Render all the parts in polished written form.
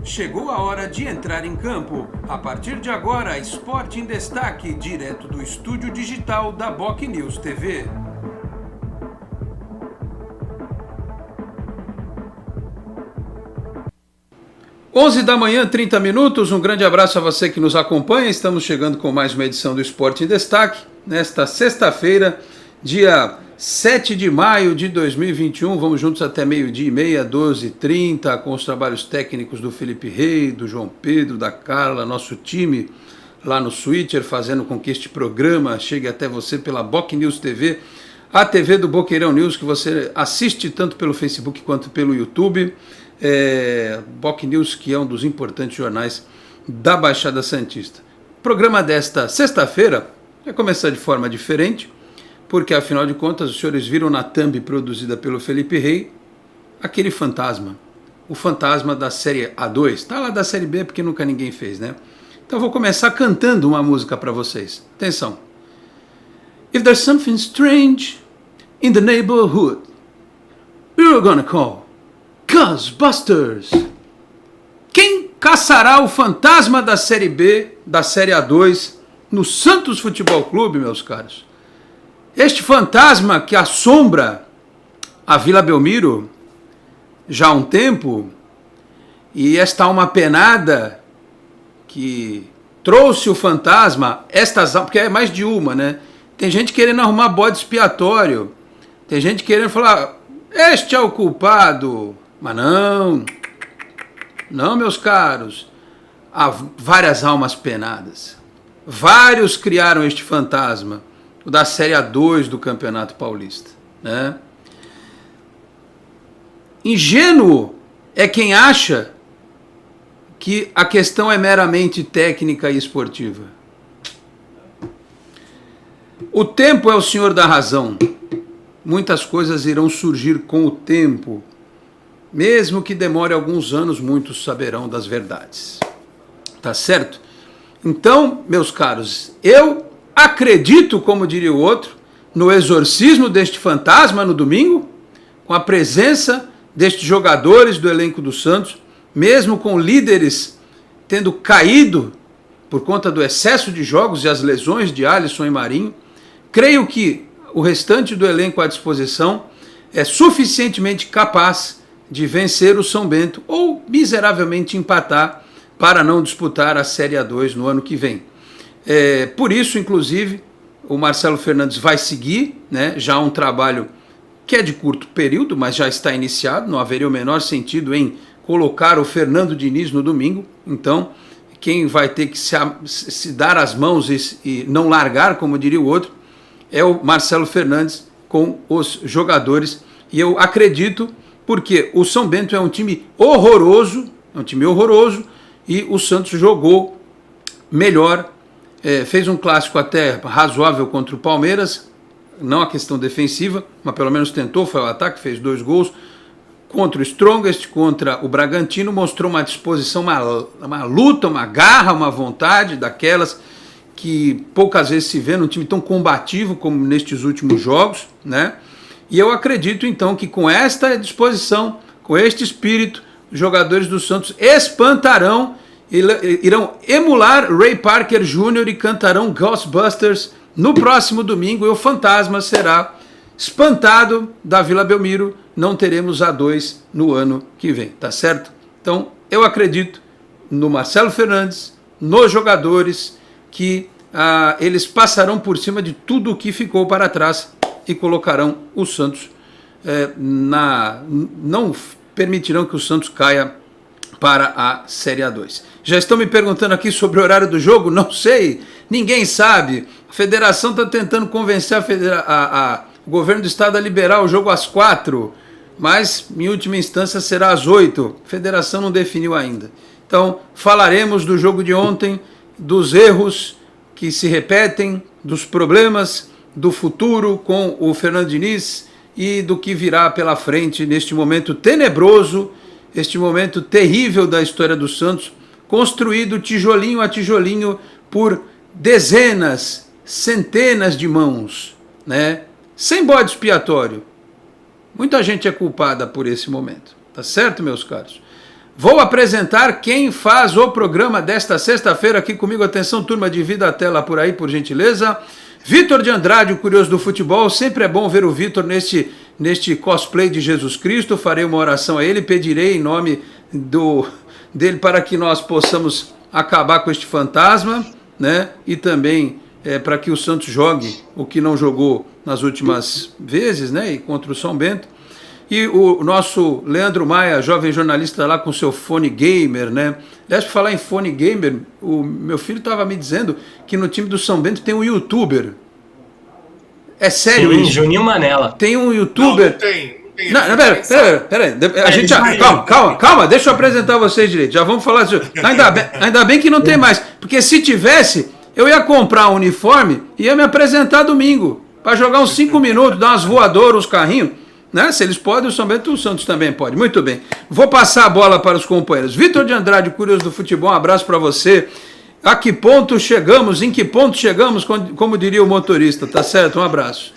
Chegou a hora de entrar em campo. A partir de agora, Esporte em Destaque, direto do estúdio digital da BocNews TV. Onze da manhã, 30 minutos. Um grande abraço a você que nos acompanha. Estamos chegando com mais uma edição do Esporte em Destaque. Nesta sexta-feira, dia 7 de maio de 2021, vamos juntos até meio-dia e meia, 12h30, com os trabalhos técnicos do Felipe Rei, do João Pedro, da Carla, nosso time lá no Switcher, fazendo com que este programa chegue até você pela BocNews TV, a TV do Boqueirão News, que você assiste tanto pelo Facebook quanto pelo YouTube. BocNews, que é um dos importantes jornais da Baixada Santista. O programa desta sexta-feira vai começar de forma diferente, porque, afinal de contas, os senhores viram na thumb produzida pelo Felipe Rei aquele fantasma, o fantasma da série A2. Está lá da série B porque nunca ninguém fez, né? Então vou começar cantando uma música para vocês. Atenção. If there's something strange in the neighborhood, you're gonna call Ghostbusters. Quem caçará o fantasma da série B, da série A2, no Santos Futebol Clube, meus caros? Este fantasma que assombra a Vila Belmiro já há um tempo, e esta alma penada que trouxe o fantasma, porque é mais de uma, né? Tem gente querendo arrumar bode expiatório, tem gente querendo falar, este é o culpado, mas não, meus caros, há várias almas penadas, vários criaram este fantasma, da Série A2 do Campeonato Paulista, né? Ingênuo é quem acha que a questão é meramente técnica e esportiva. O tempo é o senhor da razão. Muitas coisas irão surgir com o tempo. Mesmo que demore alguns anos, muitos saberão das verdades. Tá certo? Então, meus caros, eu acredito, como diria o outro, no exorcismo deste fantasma no domingo, com a presença destes jogadores do elenco do Santos, mesmo com líderes tendo caído por conta do excesso de jogos e as lesões de Alisson e Marinho. Creio que o restante do elenco à disposição é suficientemente capaz de vencer o São Bento ou miseravelmente empatar para não disputar a Série A2 no ano que vem. Por isso, inclusive, o Marcelo Fernandes vai seguir, né, já um trabalho que é de curto período, mas já está iniciado, não haveria o menor sentido em colocar o Fernando Diniz no domingo. Então, quem vai ter que se dar as mãos e não largar, como diria o outro, é o Marcelo Fernandes com os jogadores. E eu acredito, porque o São Bento é um time horroroso, e o Santos jogou melhor, fez um clássico até razoável contra o Palmeiras, não a questão defensiva, mas pelo menos tentou, foi ao ataque, fez 2 gols, contra o Strongest, contra o Bragantino, mostrou uma disposição, uma luta, uma garra, uma vontade, daquelas que poucas vezes se vê num time tão combativo como nestes últimos jogos, né? E eu acredito então que com esta disposição, com este espírito, os jogadores do Santos espantarão, irão emular Ray Parker Jr. e cantarão Ghostbusters no próximo domingo, e o fantasma será espantado da Vila Belmiro. Não teremos A2 no ano que vem, tá certo? Então, eu acredito no Marcelo Fernandes, nos jogadores, que eles passarão por cima de tudo o que ficou para trás e colocarão o Santos, não permitirão que o Santos caia para a Série A2. Já estão me perguntando aqui sobre o horário do jogo? Não sei, ninguém sabe. A federação está tentando convencer o governo do estado a liberar o jogo às 4, mas em última instância será às 8. A federação não definiu ainda. Então falaremos do jogo de ontem, dos erros que se repetem, dos problemas do futuro com o Fernando Diniz e do que virá pela frente neste momento tenebroso, este momento terrível da história do Santos, construído tijolinho a tijolinho por dezenas, centenas de mãos, né? Sem bode expiatório. Muita gente é culpada por esse momento, tá certo, meus caros? Vou apresentar quem faz o programa desta sexta-feira aqui comigo. Atenção, turma, divida a tela por aí, por gentileza. Vitor de Andrade, o curioso do futebol. Sempre é bom ver o Vitor neste cosplay de Jesus Cristo. Farei uma oração a ele, pedirei em nome dele para que nós possamos acabar com este fantasma, né? E também para que o Santos jogue o que não jogou nas últimas vezes, né? E contra o São Bento. E o nosso Leandro Maia, jovem jornalista lá com seu fone gamer, né? Aliás, para falar em fone gamer, o meu filho estava me dizendo que no time do São Bento tem um youtuber. É sério isso? Juninho Manela. Tem um youtuber... Não tem. Não, pera. A gente calma, deixa eu apresentar vocês direito. Já vamos falar disso. Ainda bem que não tem mais. Porque se tivesse, eu ia comprar um uniforme e ia me apresentar domingo. Para jogar uns 5 minutos, dar umas voadoras, uns carrinhos. Né? Se eles podem, o São Bento, o Santos também pode. Muito bem. Vou passar a bola para os companheiros. Vitor de Andrade, curioso do futebol, um abraço para você. A que ponto chegamos? Em que ponto chegamos? Como diria o motorista, tá certo? Um abraço.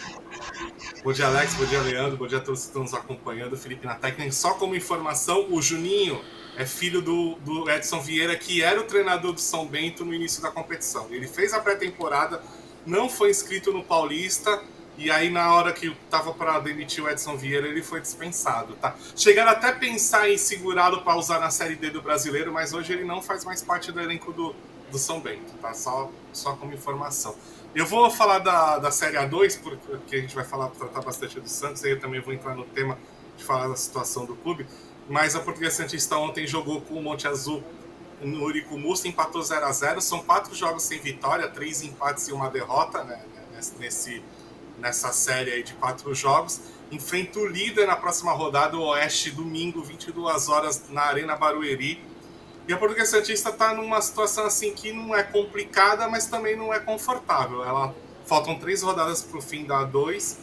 Bom dia, Alex. Bom dia, Leandro. Bom dia a todos que estão nos acompanhando. Felipe na técnica. Só como informação, o Juninho é filho do Edson Vieira, que era o treinador do São Bento no início da competição. Ele fez a pré-temporada, não foi inscrito no Paulista, e aí na hora que estava para demitir o Edson Vieira, ele foi dispensado, tá? Chegaram até a pensar em segurá-lo para usar na Série D do Brasileiro, mas hoje ele não faz mais parte do elenco do São Bento, tá? Só como informação. Eu vou falar da Série A2, porque a gente vai tratar bastante do Santos, aí eu também vou entrar no tema de falar da situação do clube, mas a Portuguesa Santista ontem jogou com o Monte Azul no Urico Musta, empatou 0-0, são 4 jogos sem vitória, 3 empates e 1 derrota, né, nessa série aí de 4 jogos. Enfrenta o líder na próxima rodada, o Oeste, domingo, 22 horas, na Arena Barueri. E a Portuguesa Santista está numa situação assim que não é complicada, mas também não é confortável. Faltam 3 rodadas para o fim da A2.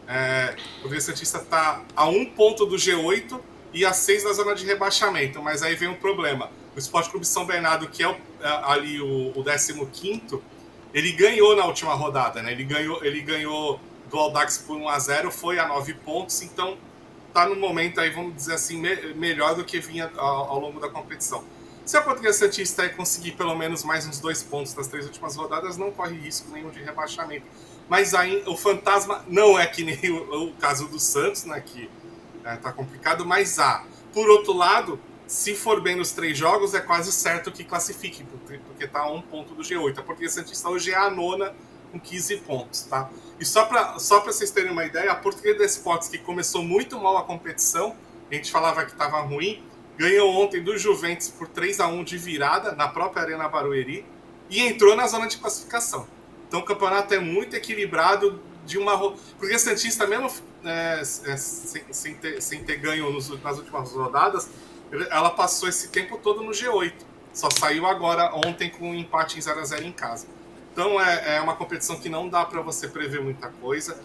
A Portuguesa Santista está a 1 ponto do G8 e a 6 da zona de rebaixamento. Mas aí vem um problema. O Sport Clube São Bernardo, que é ali o 15º, ele ganhou na última rodada, né? Ele ganhou do Audax por 1-0, foi a 9 pontos, então está no momento aí, vamos dizer assim, melhor do que vinha ao longo da competição. Se a Portuguesa Santista conseguir pelo menos mais uns 2 pontos nas 3 últimas rodadas, não corre risco nenhum de rebaixamento. Mas aí o fantasma não é que nem o caso do Santos, né, que tá complicado, mas por outro lado, se for bem nos 3 jogos, é quase certo que classifique, porque está a 1 ponto do G8. A Portuguesa Santista hoje é a 9ª com 15 pontos, tá? E só para vocês terem uma ideia, a Portuguesa Esportes, que começou muito mal a competição, a gente falava que estava ruim, ganhou ontem do Juventus por 3-1 de virada na própria Arena Barueri e entrou na zona de classificação. Então o campeonato é muito equilibrado. Porque a Santista, mesmo sem ter ganho nas últimas rodadas, ela passou esse tempo todo no G8. Só saiu agora ontem com um empate em 0-0 em casa. Então é uma competição que não dá para você prever muita coisa.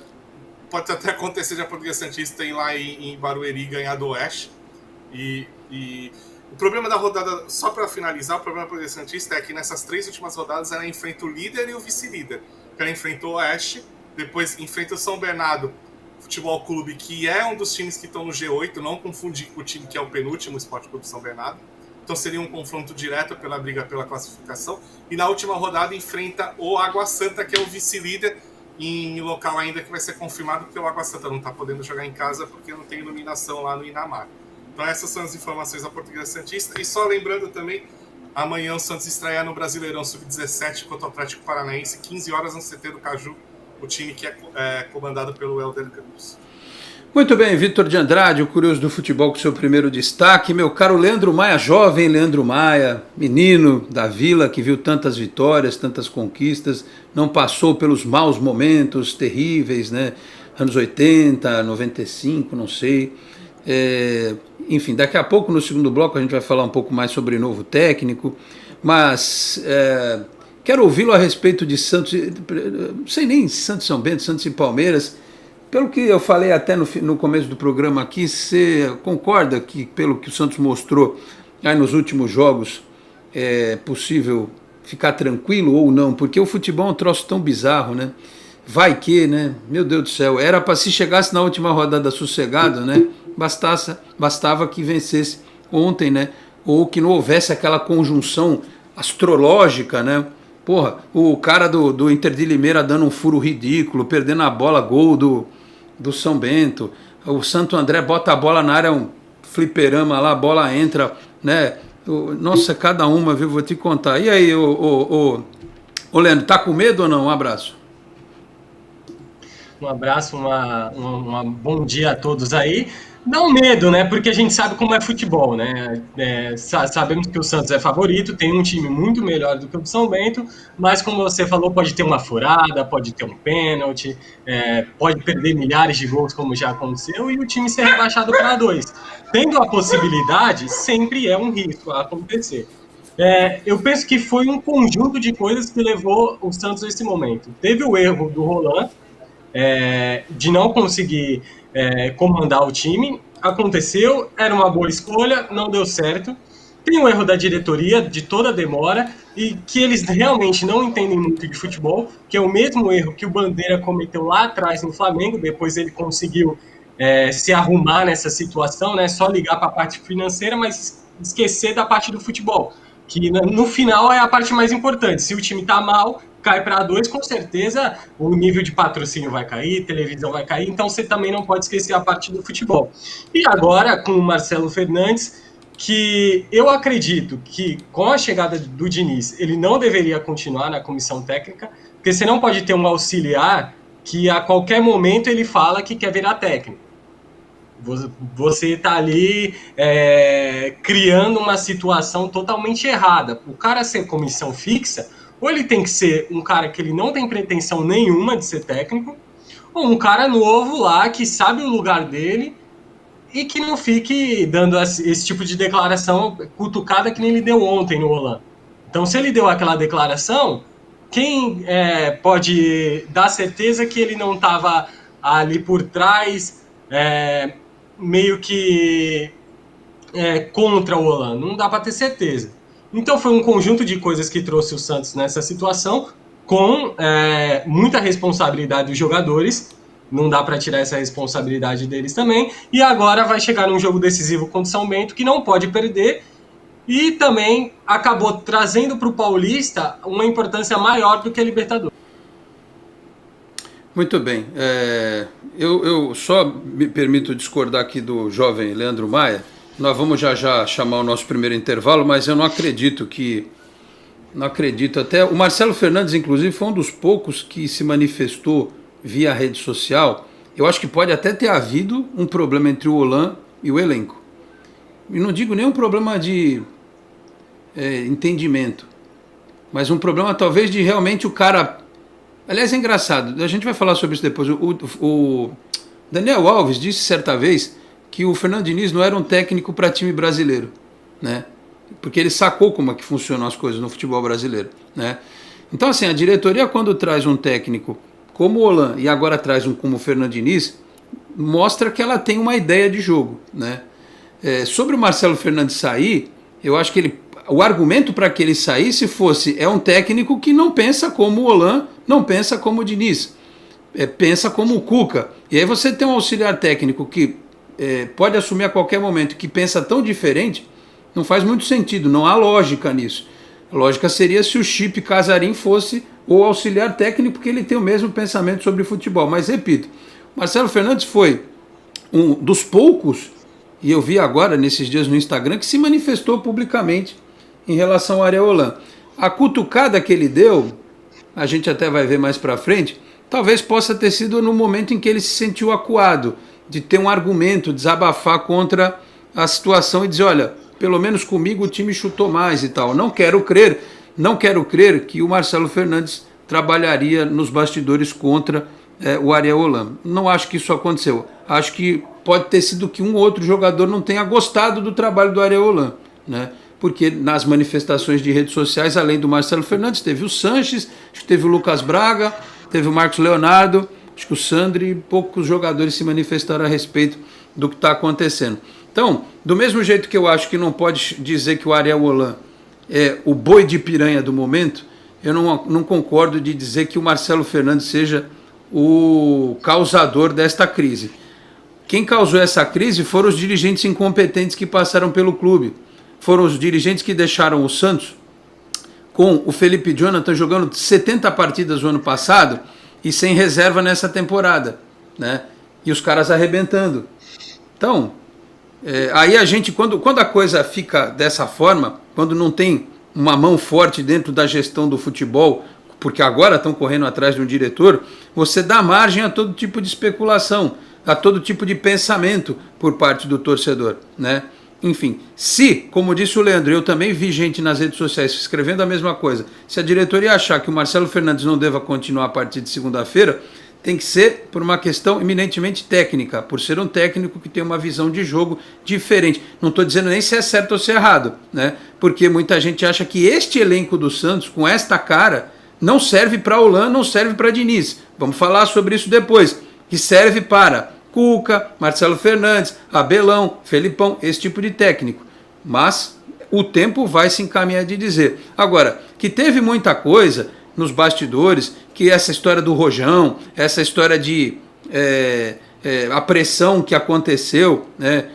Pode até acontecer de a Portuguesa Santista ir lá em Barueri e ganhar do Oeste. E o problema da rodada, só para finalizar, o problema da Portuguesa Santista é que nessas 3 últimas rodadas ela enfrenta o líder e o vice-líder. Ela enfrentou o Oeste, depois enfrenta o São Bernardo Futebol Clube, que é um dos times que estão no G8, não confundir com o time que é o penúltimo, o Sport Clube São Bernardo. Então seria um confronto direto pela briga pela classificação. E na última rodada enfrenta o Água Santa, que é o vice-líder, em local ainda que vai ser confirmado, porque o Água Santa não está podendo jogar em casa porque não tem iluminação lá no Inamar. Então essas são as informações da Portuguesa Santista. E só lembrando também, amanhã o Santos estreia no Brasileirão Sub-17 contra o Atlético Paranaense, 15 horas no CT do Caju, o time que é comandado pelo Helder Campos. Muito bem, Vitor de Andrade, o curioso do futebol com seu primeiro destaque. Meu caro Leandro Maia, jovem Leandro Maia, menino da Vila que viu tantas vitórias, tantas conquistas, não passou pelos maus momentos terríveis, né? Anos 80, 95, não sei. Enfim, daqui a pouco no segundo bloco a gente vai falar um pouco mais sobre o novo técnico, mas quero ouvi-lo a respeito de Santos, não sei nem Santos São Bento, Santos e Palmeiras. Pelo que eu falei até no começo do programa aqui, você concorda que pelo que o Santos mostrou aí nos últimos jogos é possível ficar tranquilo ou não? Porque o futebol é um troço tão bizarro, né? Vai que, né? Meu Deus do céu, era para se chegasse na última rodada sossegado, né? Bastava que vencesse ontem, né? ou que não houvesse aquela conjunção astrológica, né? Porra, o cara do Inter de Limeira dando um furo ridículo, perdendo a bola, gol do São Bento. O Santo André bota a bola na área, um fliperama lá, a bola entra, né? Nossa, cada uma, viu? Vou te contar. E aí, ô Leandro, tá com medo ou não? Um abraço. Um abraço, bom dia a todos aí. Não medo, né? Porque a gente sabe como é futebol, né? Sabemos que o Santos é favorito, tem um time muito melhor do que o do São Bento, mas como você falou, pode ter uma furada, pode ter um pênalti, pode perder milhares de gols, como já aconteceu, e o time ser rebaixado para 2. Tendo a possibilidade, sempre é um risco a acontecer. Eu penso que foi um conjunto de coisas que levou o Santos a esse momento. Teve o erro do Roland, de não conseguir comandar o time. Aconteceu, era uma boa escolha, não deu certo. Tem o erro da diretoria, de toda a demora, e que eles realmente não entendem muito de futebol, que é o mesmo erro que o Bandeira cometeu lá atrás no Flamengo. Depois ele conseguiu se arrumar nessa situação, né? Só ligar para a parte financeira, mas esquecer da parte do futebol, que no final é a parte mais importante. Se o time está mal, cai para 2, com certeza o nível de patrocínio vai cair, televisão vai cair, então você também não pode esquecer a parte do futebol. E agora, com o Marcelo Fernandes, que eu acredito que com a chegada do Diniz, ele não deveria continuar na comissão técnica, porque você não pode ter um auxiliar que a qualquer momento ele fala que quer virar técnico. Você está ali criando uma situação totalmente errada. O cara ser comissão fixa, ou ele tem que ser um cara que ele não tem pretensão nenhuma de ser técnico, ou um cara novo lá que sabe o lugar dele e que não fique dando esse tipo de declaração cutucada que nem ele deu ontem no Roland. Então, se ele deu aquela declaração, quem pode dar certeza que ele não estava ali por trás meio que contra o Roland? Não dá para ter certeza. Então foi um conjunto de coisas que trouxe o Santos nessa situação, com muita responsabilidade dos jogadores. Não dá para tirar essa responsabilidade deles também. E agora vai chegar num jogo decisivo contra o São Bento, que não pode perder. E também acabou trazendo para o Paulista uma importância maior do que a Libertadores. Muito bem. Eu só me permito discordar aqui do jovem Leandro Maia. Nós vamos já chamar o nosso primeiro intervalo, mas eu não acredito até o Marcelo Fernandes, inclusive, foi um dos poucos que se manifestou via rede social. Eu acho que pode até ter havido um problema entre o Roland e o elenco. E não digo nem um problema de entendimento, mas um problema talvez de realmente o cara... Aliás, é engraçado, a gente vai falar sobre isso depois. O Daniel Alves disse certa vez que o Fernando Diniz não era um técnico para time brasileiro, né? Porque ele sacou como é que funcionam as coisas no futebol brasileiro, né? Então, assim, a diretoria, quando traz um técnico como o Roland e agora traz um como o Fernando Diniz, mostra que ela tem uma ideia de jogo, né? Sobre o Marcelo Fernandes sair, eu acho que o argumento para que ele saísse fosse: é um técnico que não pensa como o Roland, não pensa como o Diniz, pensa como o Cuca. E aí você tem um auxiliar técnico que pode assumir a qualquer momento, que pensa tão diferente, não faz muito sentido, não há lógica nisso. A lógica seria se o Chip Casarim fosse o auxiliar técnico, porque ele tem o mesmo pensamento sobre futebol. Mas repito, Marcelo Fernandes foi um dos poucos, e eu vi agora nesses dias no Instagram, que se manifestou publicamente em relação ao Ariel Holan. A cutucada que ele deu, a gente até vai ver mais para frente, talvez possa ter sido no momento em que ele se sentiu acuado, de ter um argumento, desabafar contra a situação e dizer: olha, pelo menos comigo o time chutou mais e tal. Não quero crer que o Marcelo Fernandes trabalharia nos bastidores contra o Ariel Holan. Não acho que isso aconteceu. Acho que pode ter sido que um outro jogador não tenha gostado do trabalho do Ariel Holan, né? Porque nas manifestações de redes sociais, além do Marcelo Fernandes, teve o Sanches, acho que teve o Lucas Braga, teve o Marcos Leonardo, acho que o Sandri, poucos jogadores se manifestaram a respeito do que está acontecendo. Então, do mesmo jeito que eu acho que não pode dizer que o Ariel Holan é o boi de piranha do momento, eu não concordo de dizer que o Marcelo Fernandes seja o causador desta crise. Quem causou essa crise foram os dirigentes incompetentes que passaram pelo clube. foram os dirigentes que deixaram o Santos com o Felipe Jonathan jogando 70 partidas no ano passado e sem reserva nessa temporada, né? E os caras arrebentando. Então, aí a gente, quando a coisa fica dessa forma, quando não tem uma mão forte dentro da gestão do futebol, porque agora estão correndo atrás de um diretor, você dá margem a todo tipo de especulação, a todo tipo de pensamento por parte do torcedor, né? Enfim, se, como disse o Leandro, eu também vi gente nas redes sociais escrevendo a mesma coisa, se a diretoria achar que o Marcelo Fernandes não deva continuar a partir de segunda-feira, tem que ser por uma questão eminentemente técnica, por ser um técnico que tem uma visão de jogo diferente. Não estou dizendo nem se é certo ou se é errado, né? Porque muita gente acha que este elenco do Santos, com esta cara, não serve para Holan, não serve para Diniz. Vamos falar sobre isso depois. Que serve para Cuca, Marcelo Fernandes, Abelão, Felipão, esse tipo de técnico. Mas o tempo vai se encaminhar de dizer. Agora, que teve muita coisa nos bastidores, que essa história do Rojão, essa história de a pressão que aconteceu, né?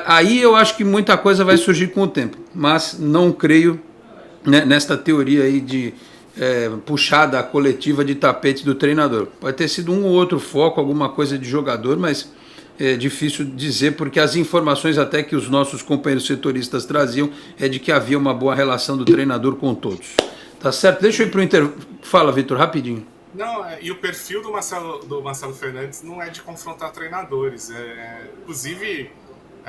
Aí eu acho que muita coisa vai surgir com o tempo, mas não creio, né, nesta teoria aí de puxada coletiva de tapete do treinador. Pode ter sido um ou outro foco, alguma coisa de jogador, mas é difícil dizer, porque as informações até que os nossos companheiros setoristas traziam é de que havia uma boa relação do treinador com todos. Tá certo? Deixa eu ir para o intervalo. Fala, Vitor, rapidinho. Não, e o perfil do Marcelo Fernandes não é de confrontar treinadores. Inclusive,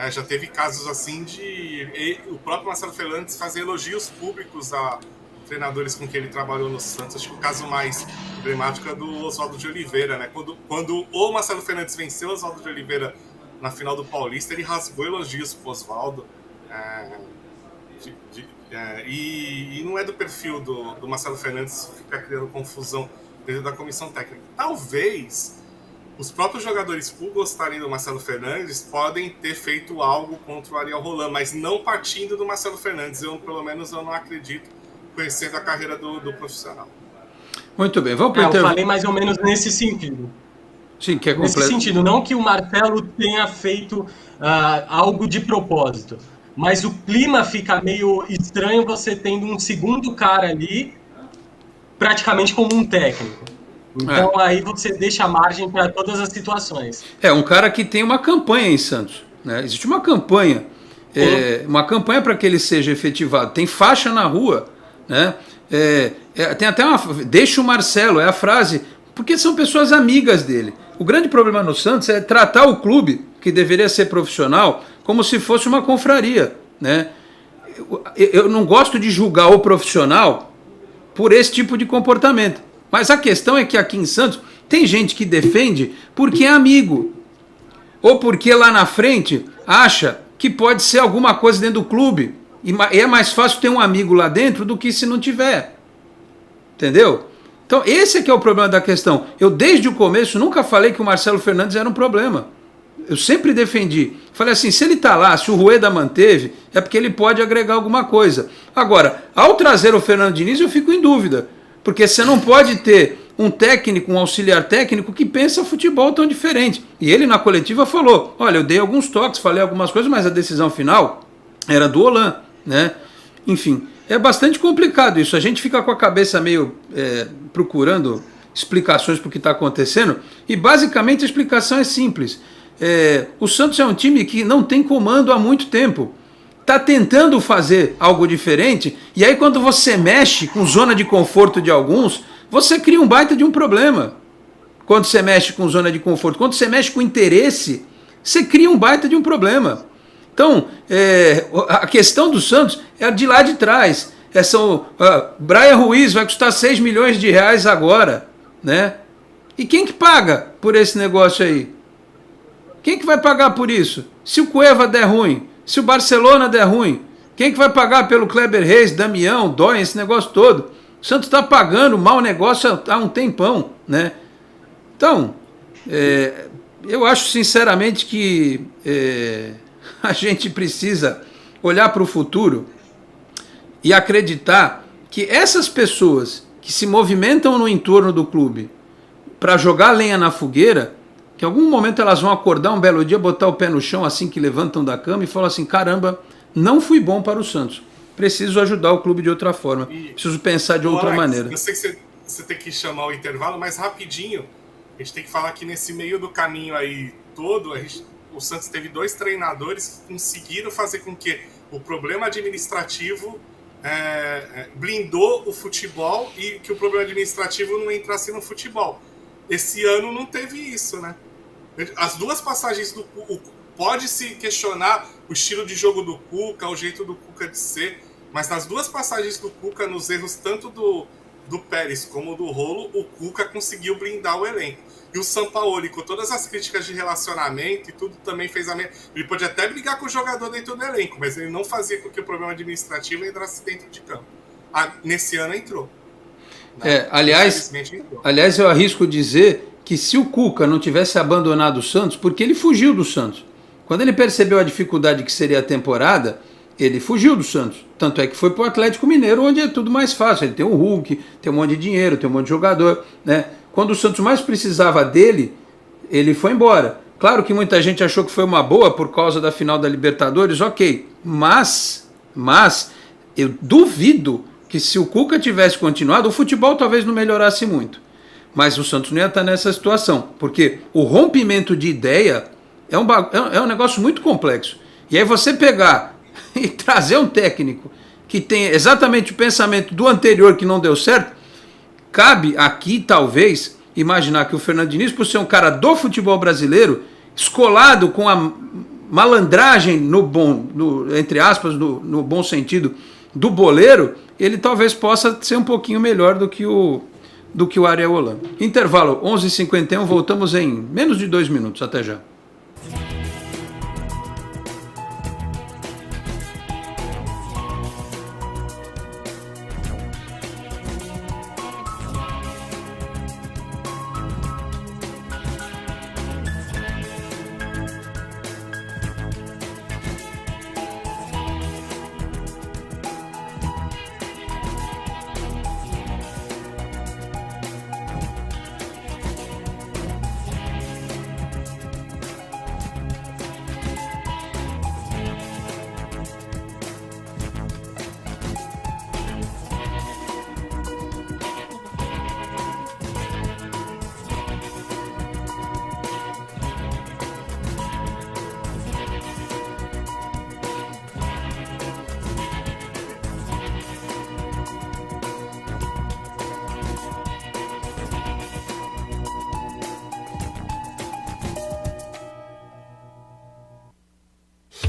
já teve casos assim de o próprio Marcelo Fernandes fazer elogios públicos a treinadores com quem ele trabalhou no Santos. Acho que o caso mais emblemático é do Oswaldo de Oliveira, né? Quando o Marcelo Fernandes venceu o Oswaldo de Oliveira na final do Paulista, ele rasgou elogios pro Oswaldo. E não é do perfil do Marcelo Fernandes ficar criando confusão dentro da comissão técnica. Talvez os próprios jogadores, por gostarem do Marcelo Fernandes, podem ter feito algo contra o Ariel Holan, mas não partindo do Marcelo Fernandes. Pelo menos eu não acredito, conhecendo a carreira do profissional. Muito bem, vamos para o intervalo. Eu falei mais ou menos nesse sentido. Sim, que é completo. Nesse sentido, não que o Marcelo tenha feito algo de propósito, mas o clima fica meio estranho você tendo um segundo cara ali praticamente como um técnico. Então aí você deixa margem para todas as situações. Um cara que tem uma campanha em Santos, né? Existe uma campanha, uma campanha para que ele seja efetivado. Tem faixa na rua, né? Tem até deixa o Marcelo, é a frase, porque são pessoas amigas dele. O grande problema no Santos é tratar o clube, que deveria ser profissional, como se fosse uma confraria, né? Eu não gosto de julgar o profissional por esse tipo de comportamento. Mas a questão é que aqui em Santos tem gente que defende porque é amigo. Ou porque lá na frente acha que pode ser alguma coisa dentro do clube. E é mais fácil ter um amigo lá dentro do que se não tiver. Entendeu? Então esse é que é o problema da questão. Eu desde o começo nunca falei que o Marcelo Fernandes era um problema. Eu sempre defendi. Falei assim, se ele está lá, se o Rueda manteve, é porque ele pode agregar alguma coisa. Agora, ao trazer o Fernando Diniz, eu fico em dúvida. Porque você não pode ter um técnico, um auxiliar técnico que pensa futebol tão diferente. E ele na coletiva falou, olha, eu dei alguns toques, falei algumas coisas, mas a decisão final era do Holan, né? Enfim, é bastante complicado isso. A gente fica com a cabeça meio procurando explicações para o que está acontecendo. E basicamente a explicação é simples. O Santos é um time que não tem comando há muito tempo. Está tentando fazer algo diferente, e aí quando você mexe com zona de conforto de alguns, você cria um baita de um problema. Quando você mexe com zona de conforto, quando você mexe com interesse, você cria um baita de um problema. Então, a questão do Santos é de lá de trás. Brian Ruiz vai custar 6 milhões de reais agora, né? E quem que paga por esse negócio aí? Quem que vai pagar por isso? Se o Cueva der ruim, se o Barcelona der ruim, quem que vai pagar pelo Kleber Reis, Damião, Dói, esse negócio todo? O Santos está pagando mau negócio há um tempão, né? Então, eu acho sinceramente que a gente precisa olhar para o futuro e acreditar que essas pessoas que se movimentam no entorno do clube para jogar lenha na fogueira, que em algum momento elas vão acordar um belo dia, botar o pé no chão assim que levantam da cama e falam assim, caramba, Não fui bom para o Santos. Preciso ajudar o clube de outra forma. Preciso pensar de outra maneira. Eu sei que você tem que chamar o intervalo, mas rapidinho, a gente tem que falar que nesse meio do caminho aí todo, o Santos teve 2 treinadores que conseguiram fazer com que o problema administrativo blindou o futebol e que o problema administrativo não entrasse no futebol. Esse ano não teve isso, né? As 2 passagens do pode-se questionar o estilo de jogo do Cuca, o jeito do Cuca de ser, mas nas 2 passagens do Cuca, nos erros tanto do Pérez como do Rolo, o Cuca conseguiu blindar o elenco. E o Sampaoli, com todas as críticas de relacionamento e tudo, também fez ele pode até brigar com o jogador dentro do elenco, mas ele não fazia com que o problema administrativo entrasse dentro de campo. Nesse ano entrou. Aliás, eu arrisco dizer que se o Cuca não tivesse abandonado o Santos, porque ele fugiu do Santos. Quando ele percebeu a dificuldade que seria a temporada, ele fugiu do Santos. Tanto é que foi para o Atlético Mineiro, onde é tudo mais fácil. Ele tem o Hulk, tem um monte de dinheiro, tem um monte de jogador, né? Quando o Santos mais precisava dele, ele foi embora. Claro que muita gente achou que foi uma boa por causa da final da Libertadores, ok. Mas eu duvido que se o Cuca tivesse continuado, o futebol talvez não melhorasse muito. Mas o Santos não ia estar nessa situação, porque o rompimento de ideia é um negócio muito complexo. E aí você pegar e trazer um técnico que tem exatamente o pensamento do anterior que não deu certo, cabe aqui, talvez, imaginar que o Fernando Diniz, por ser um cara do futebol brasileiro, escolado com a malandragem, entre aspas, no bom sentido, do boleiro, ele talvez possa ser um pouquinho melhor do que o Ariel Holan. Intervalo 11h51, voltamos em menos de 2 minutos. Até já.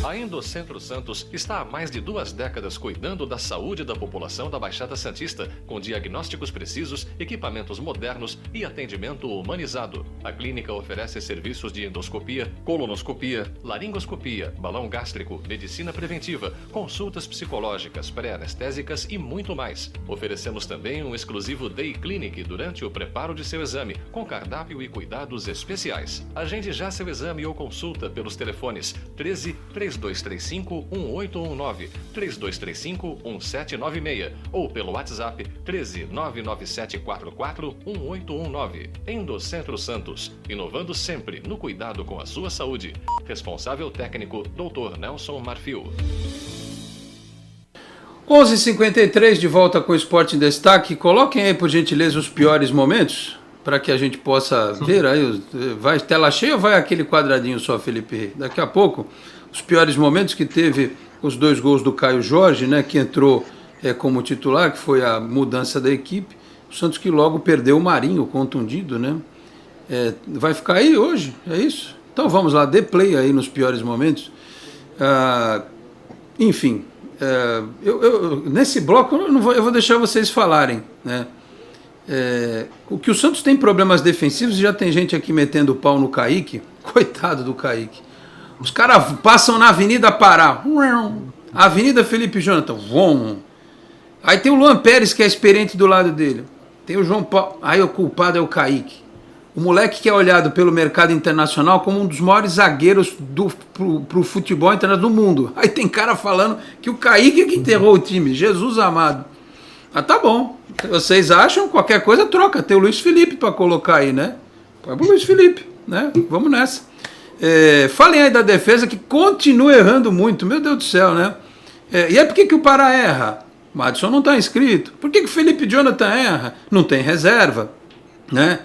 A Endocentro Santos está há mais de 2 décadas cuidando da saúde da população da Baixada Santista, com diagnósticos precisos, equipamentos modernos e atendimento humanizado. A clínica oferece serviços de endoscopia, colonoscopia, laringoscopia, balão gástrico, medicina preventiva, consultas psicológicas, pré-anestésicas e muito mais. Oferecemos também um exclusivo Day Clinic durante o preparo de seu exame, com cardápio e cuidados especiais. Agende já seu exame ou consulta pelos telefones 13 3235 1819, 3235 1796 ou pelo WhatsApp 13 99744 1819. Endocentro Santos, inovando sempre no cuidado com a sua saúde. Responsável técnico Dr. Nelson Marfil. 11h53, de volta com o Esporte em Destaque. Coloquem aí, por gentileza, os piores momentos, para que a gente possa ver aí. Vai tela cheia ou vai aquele quadradinho só, Felipe? Daqui a pouco, os piores momentos que teve os 2 gols do Caio Jorge, né, que entrou como titular, que foi a mudança da equipe. O Santos que logo perdeu o Marinho, contundido, né? Vai ficar aí hoje, é isso? Então vamos lá, dê play aí nos piores momentos. Enfim, nesse bloco eu vou deixar vocês falarem, né? O que o Santos tem problemas defensivos, já tem gente aqui metendo o pau no Kaique, coitado do Kaique. Os caras passam na Avenida Pará, Avenida Felipe Jonathan, aí tem o Luan Pérez, que é experiente do lado dele, tem o João Paulo, aí o culpado é o Kaique, o moleque que é olhado pelo mercado internacional como um dos maiores zagueiros pro futebol internacional do mundo. Aí tem cara falando que o Kaique é que enterrou o time, Jesus amado. Ah, tá bom, vocês acham, qualquer coisa troca, tem o Luiz Felipe para colocar aí, né? Põe pro Luiz Felipe, né? Vamos nessa. Falem aí da defesa, que continua errando muito, meu Deus do céu, né? E aí por que o Pará erra? O Madison não está inscrito. Por que o Felipe Jonathan erra? Não tem reserva. Né?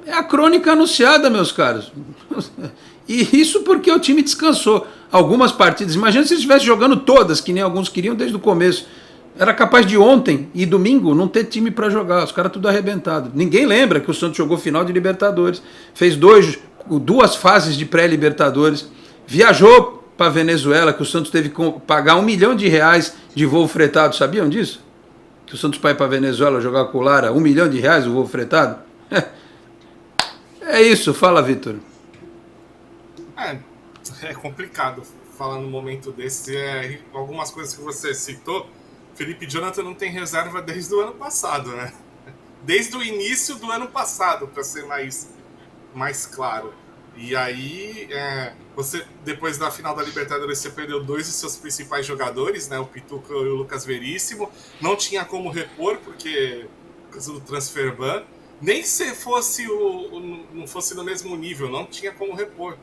É a crônica anunciada, meus caros. E isso porque o time descansou. Algumas partidas, imagina se ele estivesse jogando todas, que nem alguns queriam desde o começo. Era capaz de ontem e domingo não ter time para jogar, os caras tudo arrebentado. Ninguém lembra que o Santos jogou final de Libertadores, fez duas fases de pré-Libertadores, viajou para Venezuela, que o Santos teve que pagar R$1 milhão de voo fretado. Sabiam disso? Que o Santos vai para Venezuela jogar com o Lara, R$1 milhão o voo fretado? É isso, fala, Vitor. É complicado falar num momento desse. Algumas coisas que você citou, Felipe Jonathan não tem reserva desde o ano passado, né? Desde o início do ano passado, para ser mais claro. E aí, você, depois da final da Libertadores, você perdeu 2 dos seus principais jogadores, né? O Pituca e o Lucas Veríssimo. Não tinha como repor, porque por causa do transfer ban. Nem se não fosse no mesmo nível, não tinha como repor.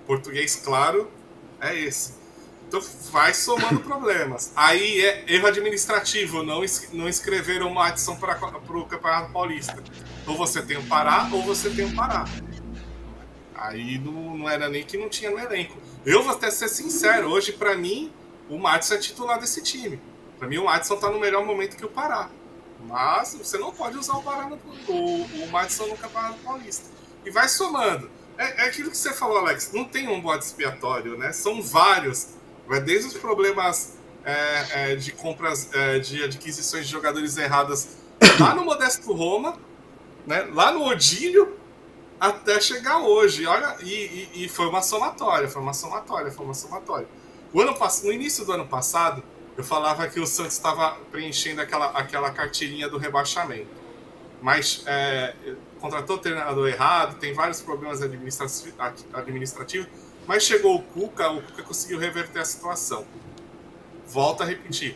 Português, claro, é esse. Então vai somando problemas. Aí erro administrativo, não inscreveram o Madison para o Campeonato Paulista. Ou você tem o Pará, ou você tem o Pará. Aí não era nem que não tinha no elenco. Eu vou até ser sincero, hoje para mim, o Madison é titular desse time. Para mim o Madison está no melhor momento que o Pará. Mas você não pode usar o Madison no Campeonato Paulista. E vai somando. É aquilo que você falou, Alex. Não tem um bode expiatório, né? São vários. Vai desde os problemas de compras, de adquisições de jogadores erradas lá no Modesto Roma, né? Lá no Odílio, até chegar hoje. Olha, e foi uma somatória. No início do ano passado, eu falava que o Santos estava preenchendo aquela carteirinha do rebaixamento. Mas contratou o treinador errado, tem vários problemas administrativos, mas chegou o Cuca conseguiu reverter a situação. Volto a repetir.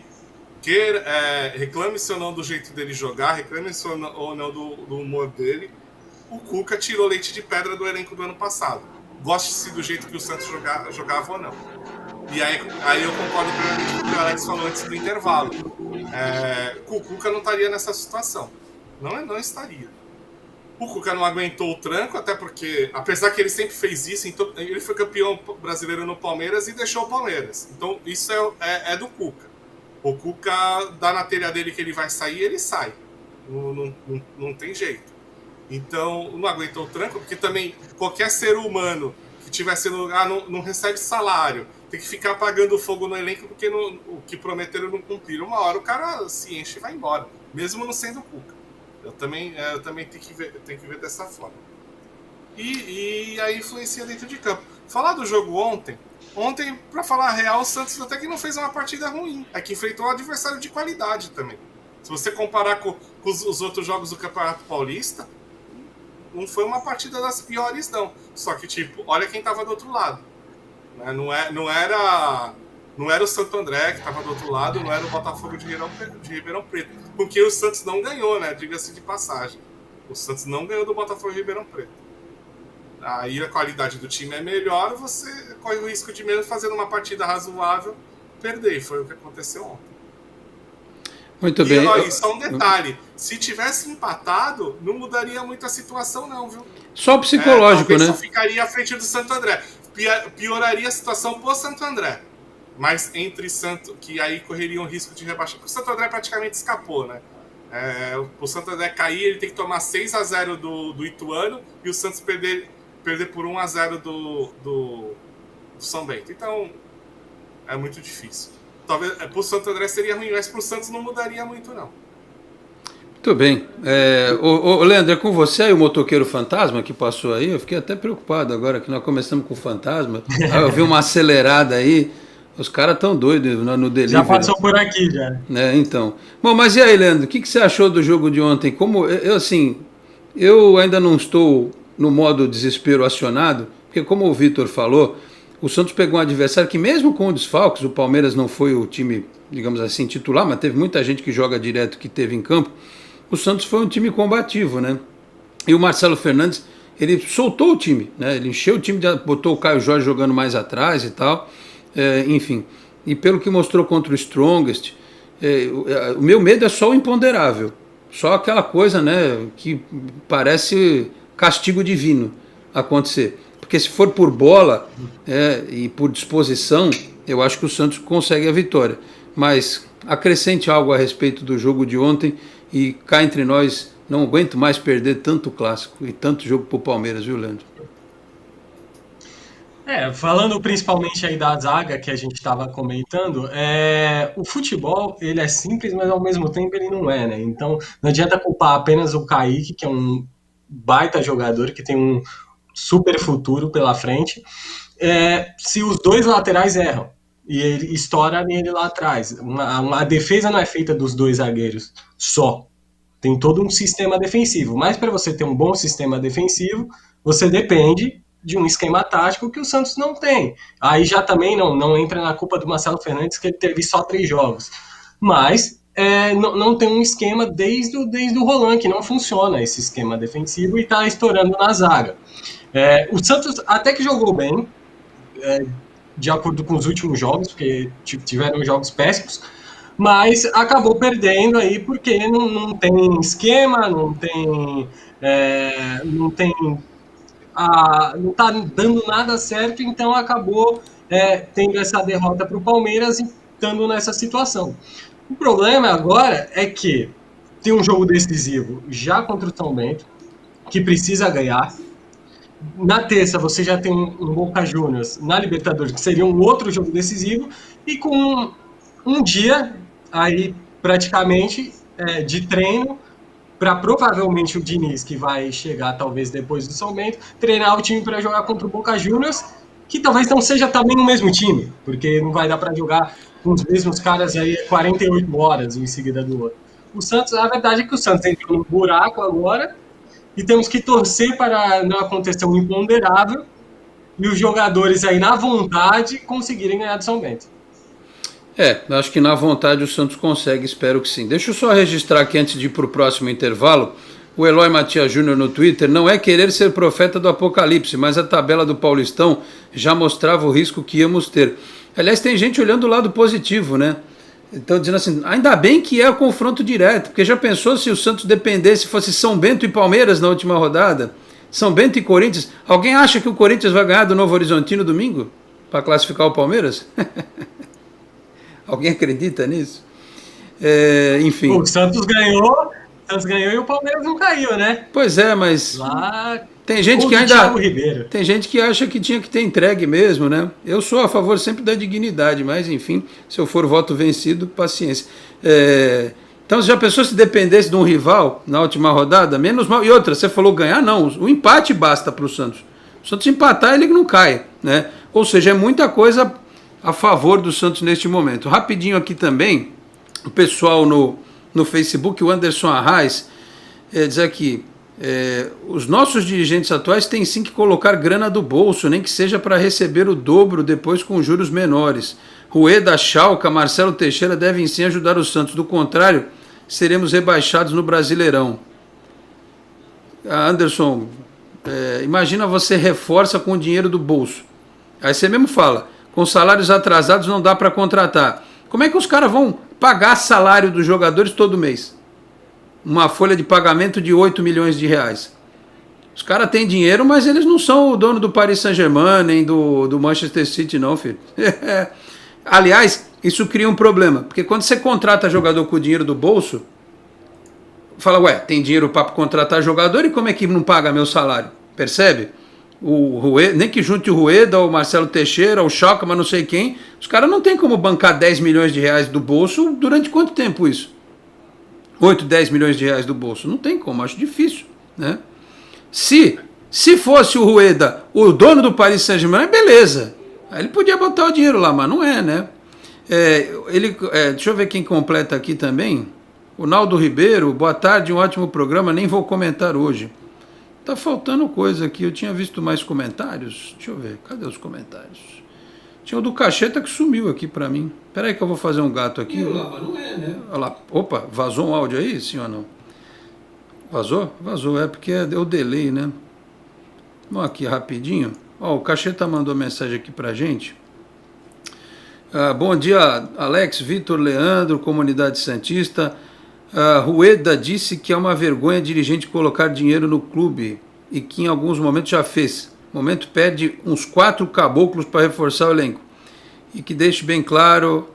Reclame-se ou não do jeito dele jogar, reclame-se ou não do humor dele, o Cuca tirou leite de pedra do elenco do ano passado. Goste-se do jeito que o Santos jogava ou não. E aí eu concordo plenamente com o que o Alex falou antes do intervalo. O Cuca não estaria nessa situação. Não estaria. O Cuca não aguentou o tranco, até porque, apesar que ele sempre fez isso, então, ele foi campeão brasileiro no Palmeiras e deixou o Palmeiras. Então isso é do Cuca. O Cuca dá na telha dele que ele vai sair, ele sai. Não tem jeito. Então não aguentou o tranco, porque também qualquer ser humano que tivesse no lugar não recebe salário, tem que ficar apagando fogo no elenco porque o que prometeram não cumpriram. Uma hora o cara se enche e vai embora, mesmo não sendo o Cuca. Eu também tenho que ver dessa forma. E aí influencia dentro de campo. Falar do jogo ontem, para falar a real, o Santos até que não fez uma partida ruim. É que enfrentou um adversário de qualidade também. Se você comparar com os outros jogos do Campeonato Paulista, não foi uma partida das piores, não. Só que, olha quem estava do outro lado. Não era o Santo André que estava do outro lado, não era o Botafogo de Ribeirão Preto. Porque o Santos não ganhou, né? Diga-se de passagem. O Santos não ganhou do Botafogo de Ribeirão Preto. Aí a qualidade do time é melhor, você corre o risco de mesmo fazendo uma partida razoável, perder. Foi o que aconteceu ontem. Muito bem. E só um detalhe, se tivesse empatado, não mudaria muito a situação não, viu? Só o psicológico, né? Só ficaria à frente do Santo André. Pioraria a situação pro Santo André. Mas entre Santos, que aí correria um risco de rebaixar. Porque o Santo André praticamente escapou, né? O Santo André cair, ele tem que tomar 6-0 do Ituano e o Santos perder por 1-0 do São Bento. Então, é muito difícil. Talvez pro Santo André seria ruim, mas pro Santos não mudaria muito, não. Muito bem. Leandro, é com você aí o motoqueiro fantasma que passou aí? Eu fiquei até preocupado agora que nós começamos com o fantasma. Eu vi uma acelerada aí. Os caras estão doidos no delivery. Já passou por aqui, já. Então. Bom, mas e aí, Leandro? O que você achou do jogo de ontem? Eu ainda não estou no modo desespero acionado, porque como o Vitor falou, o Santos pegou um adversário que mesmo com o desfalques, o Palmeiras não foi o time, digamos assim, titular, mas teve muita gente que joga direto que teve em campo. O Santos foi um time combativo, né? E o Marcelo Fernandes, ele soltou o time, né? Ele encheu o time, botou o Caio Jorge jogando mais atrás e tal, enfim. E pelo que mostrou contra o Strongest, o meu medo é só o imponderável, só aquela coisa, né, que parece castigo divino acontecer. Porque se for por bola e por disposição, eu acho que o Santos consegue a vitória. Mas acrescente algo a respeito do jogo de ontem e cá entre nós, não aguento mais perder tanto clássico e tanto jogo pro Palmeiras, viu, Leandro? Falando principalmente aí da zaga que a gente estava comentando, o futebol ele é simples, mas ao mesmo tempo ele não é, né? Então não adianta culpar apenas o Kaique, que é um baita jogador, que tem um super futuro pela frente, se os dois laterais erram e ele estoura nele lá atrás. A defesa não é feita dos dois zagueiros só. Tem todo um sistema defensivo. Mas para você ter um bom sistema defensivo, você depende de um esquema tático que o Santos não tem. Aí já também não entra na culpa do Marcelo Fernandes, que ele teve só 3 jogos. Mas não tem um esquema desde o Roland, que não funciona esse esquema defensivo e está estourando na zaga. O Santos até que jogou bem, de acordo com os últimos jogos, porque tiveram jogos péssimos, mas acabou perdendo aí porque não tem esquema, não está dando nada certo, então acabou tendo essa derrota para o Palmeiras e estando nessa situação. O problema agora é que tem um jogo decisivo já contra o São Bento, que precisa ganhar. Na terça você já tem um Boca Juniors na Libertadores, que seria um outro jogo decisivo, e com um dia aí praticamente de treino para provavelmente o Diniz, que vai chegar talvez depois do São Bento, treinar o time para jogar contra o Boca Juniors, que talvez não seja também o mesmo time, porque não vai dar para jogar com os mesmos caras aí 48 horas um em seguida do outro. O Santos, a verdade é que o Santos entrou num buraco agora e temos que torcer para não acontecer um imponderável e os jogadores aí na vontade conseguirem ganhar do São Bento. Acho que na vontade o Santos consegue, espero que sim. Deixa eu só registrar aqui antes de ir para o próximo intervalo, o Eloy Matias Júnior no Twitter, não é querer ser profeta do apocalipse, mas a tabela do Paulistão já mostrava o risco que íamos ter. Aliás, tem gente olhando o lado positivo, né? Então dizendo assim, ainda bem que é o confronto direto, porque já pensou se o Santos dependesse, fosse São Bento e Palmeiras na última rodada? São Bento e Corinthians. Alguém acha que o Corinthians vai ganhar do Novo Horizontino domingo? Para classificar o Palmeiras? Alguém acredita nisso? Enfim. O Santos ganhou e o Palmeiras não caiu, né? Pois é, mas lá tem gente que ainda tem gente que acha que tinha que ter entregue mesmo, né? Eu sou a favor sempre da dignidade, mas enfim, se eu for voto vencido, paciência. Então, já pensou se dependesse de um rival na última rodada? Menos mal. E outra, você falou ganhar? Não, o empate basta para o Santos. O Santos empatar, ele não cai, né? Ou seja, é muita coisa a favor do Santos neste momento. Rapidinho aqui também, o pessoal no Facebook, o Anderson Arraes, diz aqui, os nossos dirigentes atuais têm sim que colocar grana do bolso, nem que seja para receber o dobro depois com juros menores. Rueda, Schalke, Marcelo Teixeira devem sim ajudar o Santos, do contrário, seremos rebaixados no Brasileirão. Anderson, imagina você reforça com o dinheiro do bolso. Aí você mesmo fala, com salários atrasados não dá para contratar. Como é que os caras vão pagar salário dos jogadores todo mês? Uma folha de pagamento de 8 milhões de reais. Os caras têm dinheiro, mas eles não são o dono do Paris Saint-Germain, nem do Manchester City, não, filho. Aliás, isso cria um problema, porque quando você contrata jogador com o dinheiro do bolso, fala, tem dinheiro para contratar jogador e como é que não paga meu salário? Percebe? O Rueda, nem que junte o Rueda, o Marcelo Teixeira, o Schalke, mas não sei quem, os caras não tem como bancar 10 milhões de reais do bolso durante quanto tempo isso? 8, 10 milhões de reais do bolso? Não tem como, acho difícil, né? Se fosse o Rueda o dono do Paris Saint-Germain, beleza. Aí ele podia botar o dinheiro lá, mas não é, né? Deixa eu ver quem completa aqui também. O Naldo Ribeiro, boa tarde, um ótimo programa, nem vou comentar hoje. Tá faltando coisa aqui, eu tinha visto mais comentários. Deixa eu ver, cadê os comentários? Tinha o do Cacheta que sumiu aqui pra mim. Espera aí que eu vou fazer um gato aqui. Mas não é, né? Olha lá. Opa, vazou um áudio aí, sim ou não? Vazou? Vazou, porque deu delay, né? Vamos aqui rapidinho. O Cacheta mandou mensagem aqui pra gente. Bom dia, Alex, Vitor, Leandro, comunidade santista. Rueda disse que é uma vergonha dirigente colocar dinheiro no clube e que em alguns momentos já fez. No momento perde uns 4 caboclos para reforçar o elenco. E que deixe bem claro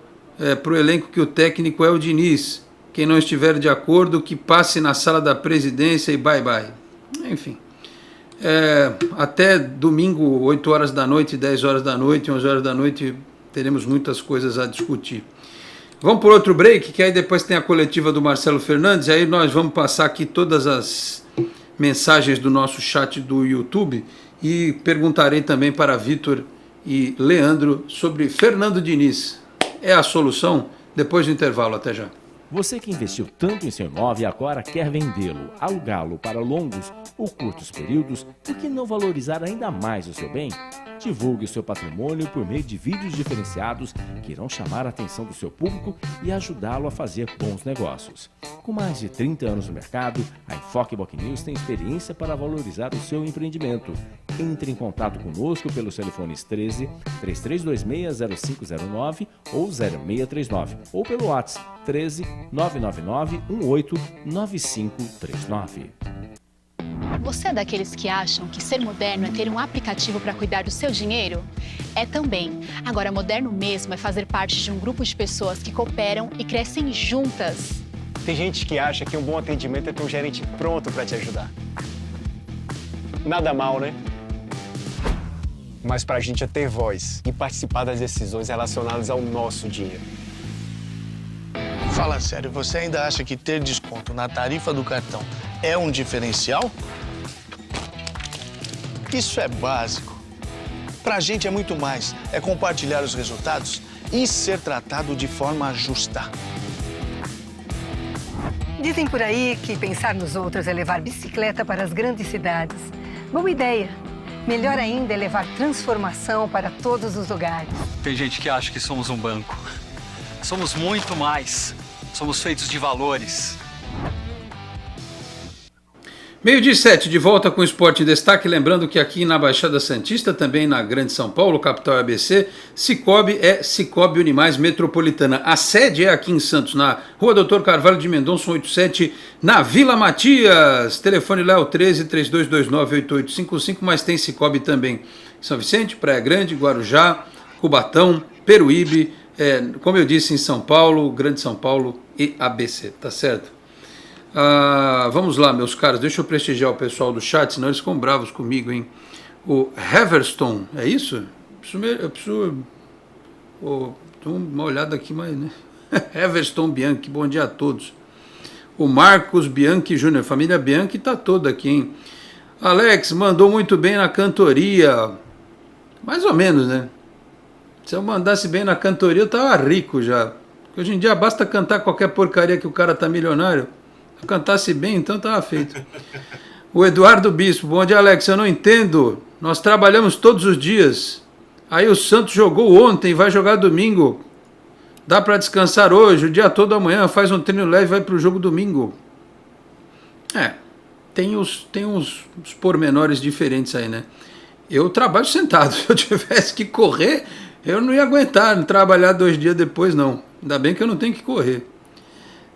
para o elenco que o técnico é o Diniz. Quem não estiver de acordo, que passe na sala da presidência e bye bye. Enfim. Até domingo, 8 horas da noite, 10 horas da noite, 11 horas da noite, teremos muitas coisas a discutir. Vamos por outro break, que aí depois tem a coletiva do Marcelo Fernandes, aí nós vamos passar aqui todas as mensagens do nosso chat do YouTube e perguntarei também para Vitor e Leandro sobre Fernando Diniz. É a solução? Depois do intervalo, até já. Você que investiu tanto em seu imóvel e agora quer vendê-lo, alugá-lo para longos ou curtos períodos, por que não valorizar ainda mais o seu bem? Divulgue o seu patrimônio por meio de vídeos diferenciados que irão chamar a atenção do seu público e ajudá-lo a fazer bons negócios. Com mais de 30 anos no mercado, a Enfoque Boc News tem experiência para valorizar o seu empreendimento. Entre em contato conosco pelos telefones 13 3326 0509 ou 0639 ou pelo WhatsApp 13 999 18 9539. Você é daqueles que acham que ser moderno é ter um aplicativo para cuidar do seu dinheiro? É também. Agora, moderno mesmo é fazer parte de um grupo de pessoas que cooperam e crescem juntas. Tem gente que acha que um bom atendimento é ter um gerente pronto para te ajudar. Nada mal, né? Mas pra gente é ter voz e participar das decisões relacionadas ao nosso dinheiro. Fala sério, você ainda acha que ter desconto na tarifa do cartão é um diferencial? Isso é básico. Pra gente é muito mais. É compartilhar os resultados e ser tratado de forma justa. Dizem por aí que pensar nos outros é levar bicicleta para as grandes cidades. Boa ideia. Melhor ainda é levar transformação para todos os lugares. Tem gente que acha que somos um banco. Somos muito mais. Somos feitos de valores. 12h07, de volta com o Esporte em Destaque. Lembrando que aqui na Baixada Santista, também na Grande São Paulo, capital ABC, Cicobi é Cicobi Unimais Metropolitana. A sede é aqui em Santos, na Rua Doutor Carvalho de Mendonça, 187, na Vila Matias. Telefone lá é o 13 3229 8855, mas tem Cicobi também. São Vicente, Praia Grande, Guarujá, Cubatão, Peruíbe, como eu disse, em São Paulo, Grande São Paulo e ABC, tá certo? Vamos lá, meus caros, deixa eu prestigiar o pessoal do chat, senão eles ficam bravos comigo, hein? O Heverstone, é isso? Eu preciso dar uma olhada aqui, mas, né? Heverstone Bianchi, bom dia a todos. O Marcos Bianchi Júnior, família Bianchi tá toda aqui, hein? Alex, mandou muito bem na cantoria, mais ou menos, né? Se eu mandasse bem na cantoria, eu tava rico já. Porque hoje em dia basta cantar qualquer porcaria que o cara tá milionário. Se eu cantasse bem, então tava feito. O Eduardo Bispo, bom dia, Alex. Eu não entendo. Nós trabalhamos todos os dias. Aí o Santos jogou ontem, vai jogar domingo. Dá para descansar hoje, o dia todo amanhã, faz um treino leve e vai pro jogo domingo. Tem uns pormenores diferentes aí, né? Eu trabalho sentado. Se eu tivesse que correr, eu não ia aguentar não trabalhar 2 dias depois, não. Ainda bem que eu não tenho que correr.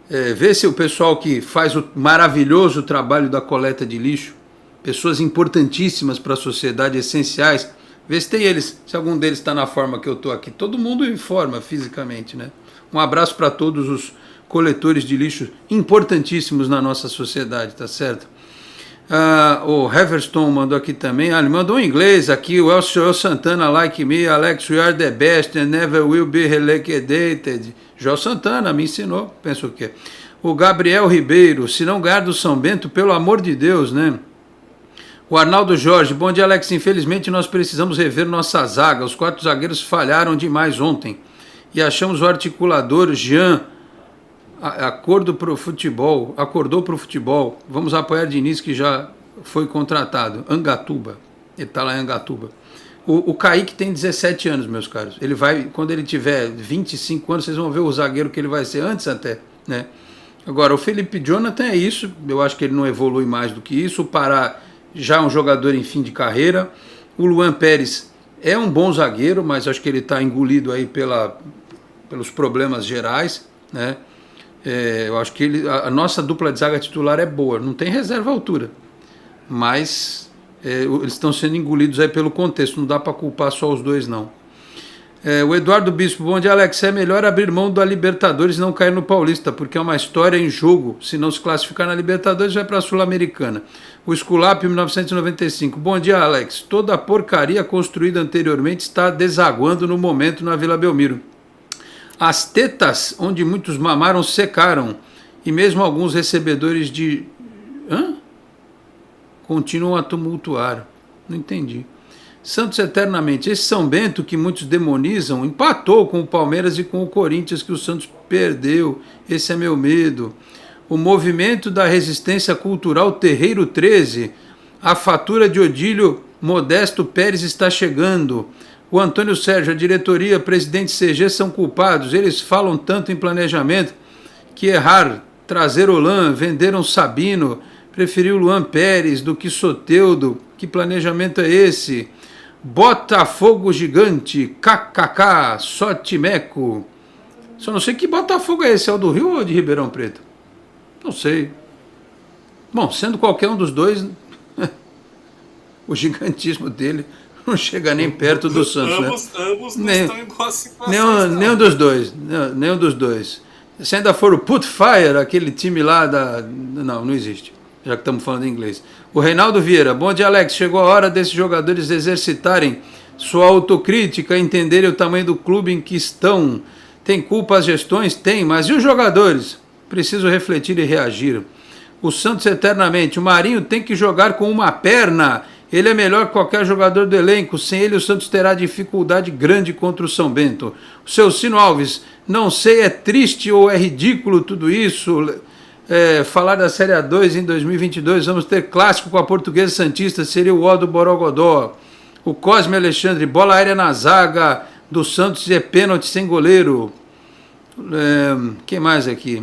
Vê se o pessoal que faz o maravilhoso trabalho da coleta de lixo, pessoas importantíssimas para a sociedade, essenciais, vê se tem eles, se algum deles está na forma que eu estou aqui. Todo mundo em forma fisicamente, né? Um abraço para todos os coletores de lixo importantíssimos na nossa sociedade, tá certo? O Heverstone mandou aqui também, ele mandou em inglês aqui, o Elcio Santana, like me, Alex, we are the best and never will be relegated. João Santana me ensinou, penso o quê? O Gabriel Ribeiro, se não ganhar do São Bento, pelo amor de Deus, né? O Arnaldo Jorge, bom dia, Alex, infelizmente nós precisamos rever nossa zaga, os 4 zagueiros falharam demais ontem, e achamos o articulador Jean, acordou para o futebol, vamos apoiar Diniz, que já foi contratado, Angatuba, ele está lá em Angatuba. O Kaique tem 17 anos, meus caros, ele vai, quando ele tiver 25 anos, vocês vão ver o zagueiro que ele vai ser, antes até, né? Agora, o Felipe Jonathan é isso, eu acho que ele não evolui mais do que isso, o Pará já um jogador em fim de carreira. O Luan Pérez é um bom zagueiro, mas acho que ele está engolido aí pelos problemas gerais, né? Eu acho que a nossa dupla de zaga titular é boa, não tem reserva à altura, mas eles estão sendo engolidos aí pelo contexto, não dá para culpar só os dois, não. O Eduardo Bispo, bom dia, Alex. É melhor abrir mão da Libertadores e não cair no Paulista, porque é uma história em jogo. Se não se classificar na Libertadores, vai para a Sul-Americana. O Esculap, 1995. Bom dia, Alex. Toda a porcaria construída anteriormente está desaguando no momento na Vila Belmiro. As tetas onde muitos mamaram secaram, e mesmo alguns recebedores de... continuam a tumultuar. Não entendi. Santos eternamente. Esse São Bento que muitos demonizam empatou com o Palmeiras e com o Corinthians, que o Santos perdeu. Esse é meu medo. O movimento da resistência cultural Terreiro 13. A fatura de Odílio Modesto Pérez está chegando. O Antônio Sérgio, a diretoria, presidente CG são culpados. Eles falam tanto em planejamento que errar, trazer Olan, venderam Sabino, preferiu Luan Pérez do que Soteldo. Que planejamento é esse? Botafogo gigante, kkk, só Timeco. Só não sei que Botafogo é esse, é o do Rio ou de Ribeirão Preto? Não sei. Bom, sendo qualquer um dos dois, o gigantismo dele não chega nem perto do Santos, ambos não estão em boa situação. Nenhum dos dois. Nenhum dos dois. Se ainda for o Putfire, aquele time lá da... Não existe, já que estamos falando em inglês. O Reinaldo Vieira, bom dia, Alex. Chegou a hora desses jogadores exercitarem sua autocrítica, entenderem o tamanho do clube em que estão. Tem culpa as gestões? Tem, mas e os jogadores? Preciso refletir e reagir. O Santos eternamente. O Marinho tem que jogar com uma perna. Ele é melhor que qualquer jogador do elenco. Sem ele, o Santos terá dificuldade grande contra o São Bento. O seu Cino Alves, não sei, é triste ou é ridículo tudo isso? Falar da Série A2 em 2022, vamos ter clássico com a Portuguesa Santista, seria o ó do Borogodó. O Cosme Alexandre, bola aérea na zaga do Santos e é pênalti sem goleiro. Quem mais aqui?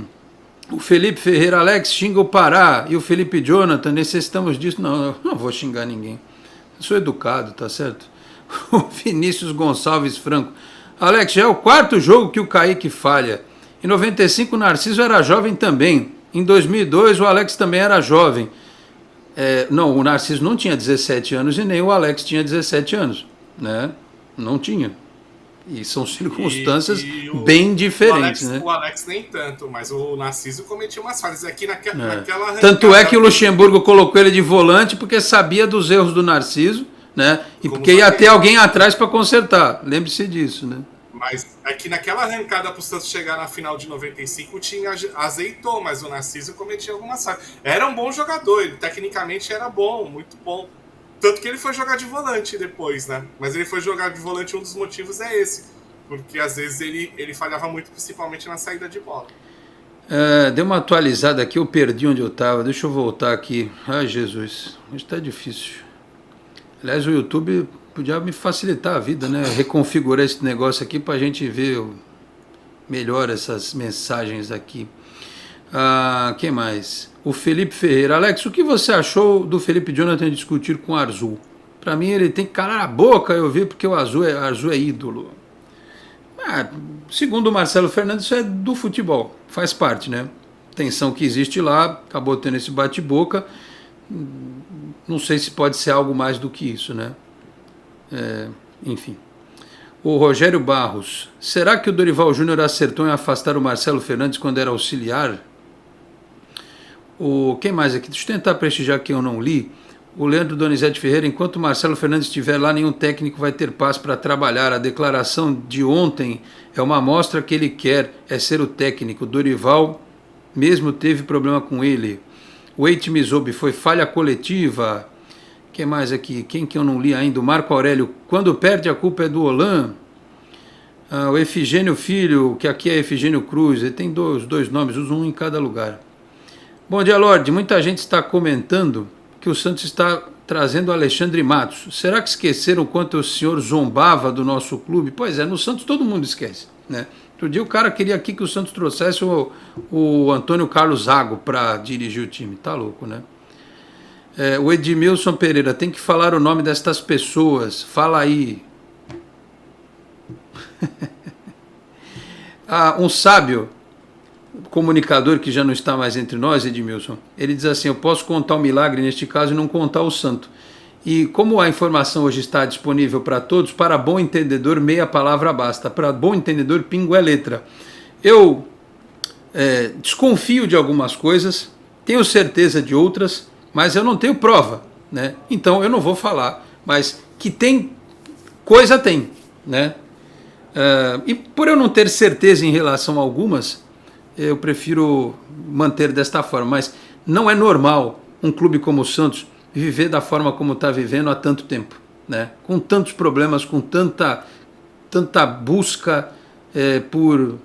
O Felipe Ferreira, Alex, xinga o Pará. E o Felipe Jonathan, necessitamos disso. Não, eu não vou xingar ninguém. Eu sou educado, tá certo? O Vinícius Gonçalves Franco, Alex, já é o quarto jogo que o Kaique falha. Em 95 o Narciso era jovem também. Em 2002 o Alex também era jovem. Não, o Narciso não tinha 17 anos e nem o Alex tinha 17 anos, né? Não tinha. E são circunstâncias bem diferentes, né? O Alex nem tanto, mas o Narciso cometia umas falhas aqui naquela Tanto é que o Luxemburgo colocou ele de volante porque sabia dos erros do Narciso, né? E porque ia ter alguém atrás para consertar. Lembre-se disso, né? Mas é que naquela arrancada para o Santos chegar na final de 95, o time azeitou, mas o Narciso cometia algumas falhas. Era um bom jogador, ele tecnicamente era bom, muito bom. Tanto que ele foi jogar de volante depois, né? Mas ele foi jogar de volante, um dos motivos é esse. Porque às vezes ele falhava muito, principalmente na saída de bola. Deu uma atualizada aqui, eu perdi onde eu estava. Deixa eu voltar aqui. Ai, Jesus, hoje está difícil. Aliás, o YouTube podia me facilitar a vida, né? Reconfigurar esse negócio aqui para a gente ver melhor essas mensagens aqui. Quem mais? O Felipe Ferreira. Alex, o que você achou do Felipe Jonathan discutir com o Arzu? Para mim ele tem que calar a boca, eu vi, porque o Arzu é ídolo. Segundo o Marcelo Fernandes, isso é do futebol, faz parte, né? Tensão que existe lá, acabou tendo esse bate-boca. Não sei se pode ser algo mais do que isso, né? Enfim. O Rogério Barros. Será que o Dorival Júnior acertou em afastar o Marcelo Fernandes quando era auxiliar? Quem mais aqui? Deixa eu tentar prestigiar quem eu não li. O Leandro Donizete Ferreira. Enquanto o Marcelo Fernandes estiver lá, nenhum técnico vai ter paz para trabalhar. A declaração de ontem é uma amostra que ele quer é ser o técnico. Dorival mesmo teve problema com ele. O Eite Mizobi, foi falha coletiva. Quem mais aqui? Quem que eu não li ainda? O Marco Aurélio. Quando perde, a culpa é do Olan. O Efigênio Filho, que aqui é Efigênio Cruz. Ele tem dois nomes, usa um em cada lugar. Bom dia, Lorde. Muita gente está comentando que o Santos está trazendo o Alexandre Matos. Será que esqueceram o quanto o senhor zombava do nosso clube? Pois é, no Santos todo mundo esquece, né? Outro dia o cara queria aqui que o Santos trouxesse o Antônio Carlos Zago para dirigir o time. Tá louco, né? O Edmilson Pereira, tem que falar o nome destas pessoas. Fala aí. Um sábio comunicador que já não está mais entre nós, Edmilson, ele diz assim: eu posso contar o milagre neste caso e não contar o santo. E como a informação hoje está disponível para todos, para bom entendedor meia palavra basta, para bom entendedor pingo é letra. Eu desconfio de algumas coisas, tenho certeza de outras, mas eu não tenho prova, né? Então eu não vou falar, mas que tem coisa tem, né? E por eu não ter certeza em relação a algumas, eu prefiro manter desta forma. Mas não é normal um clube como o Santos viver da forma como está vivendo há tanto tempo, né? Com tantos problemas, com tanta busca por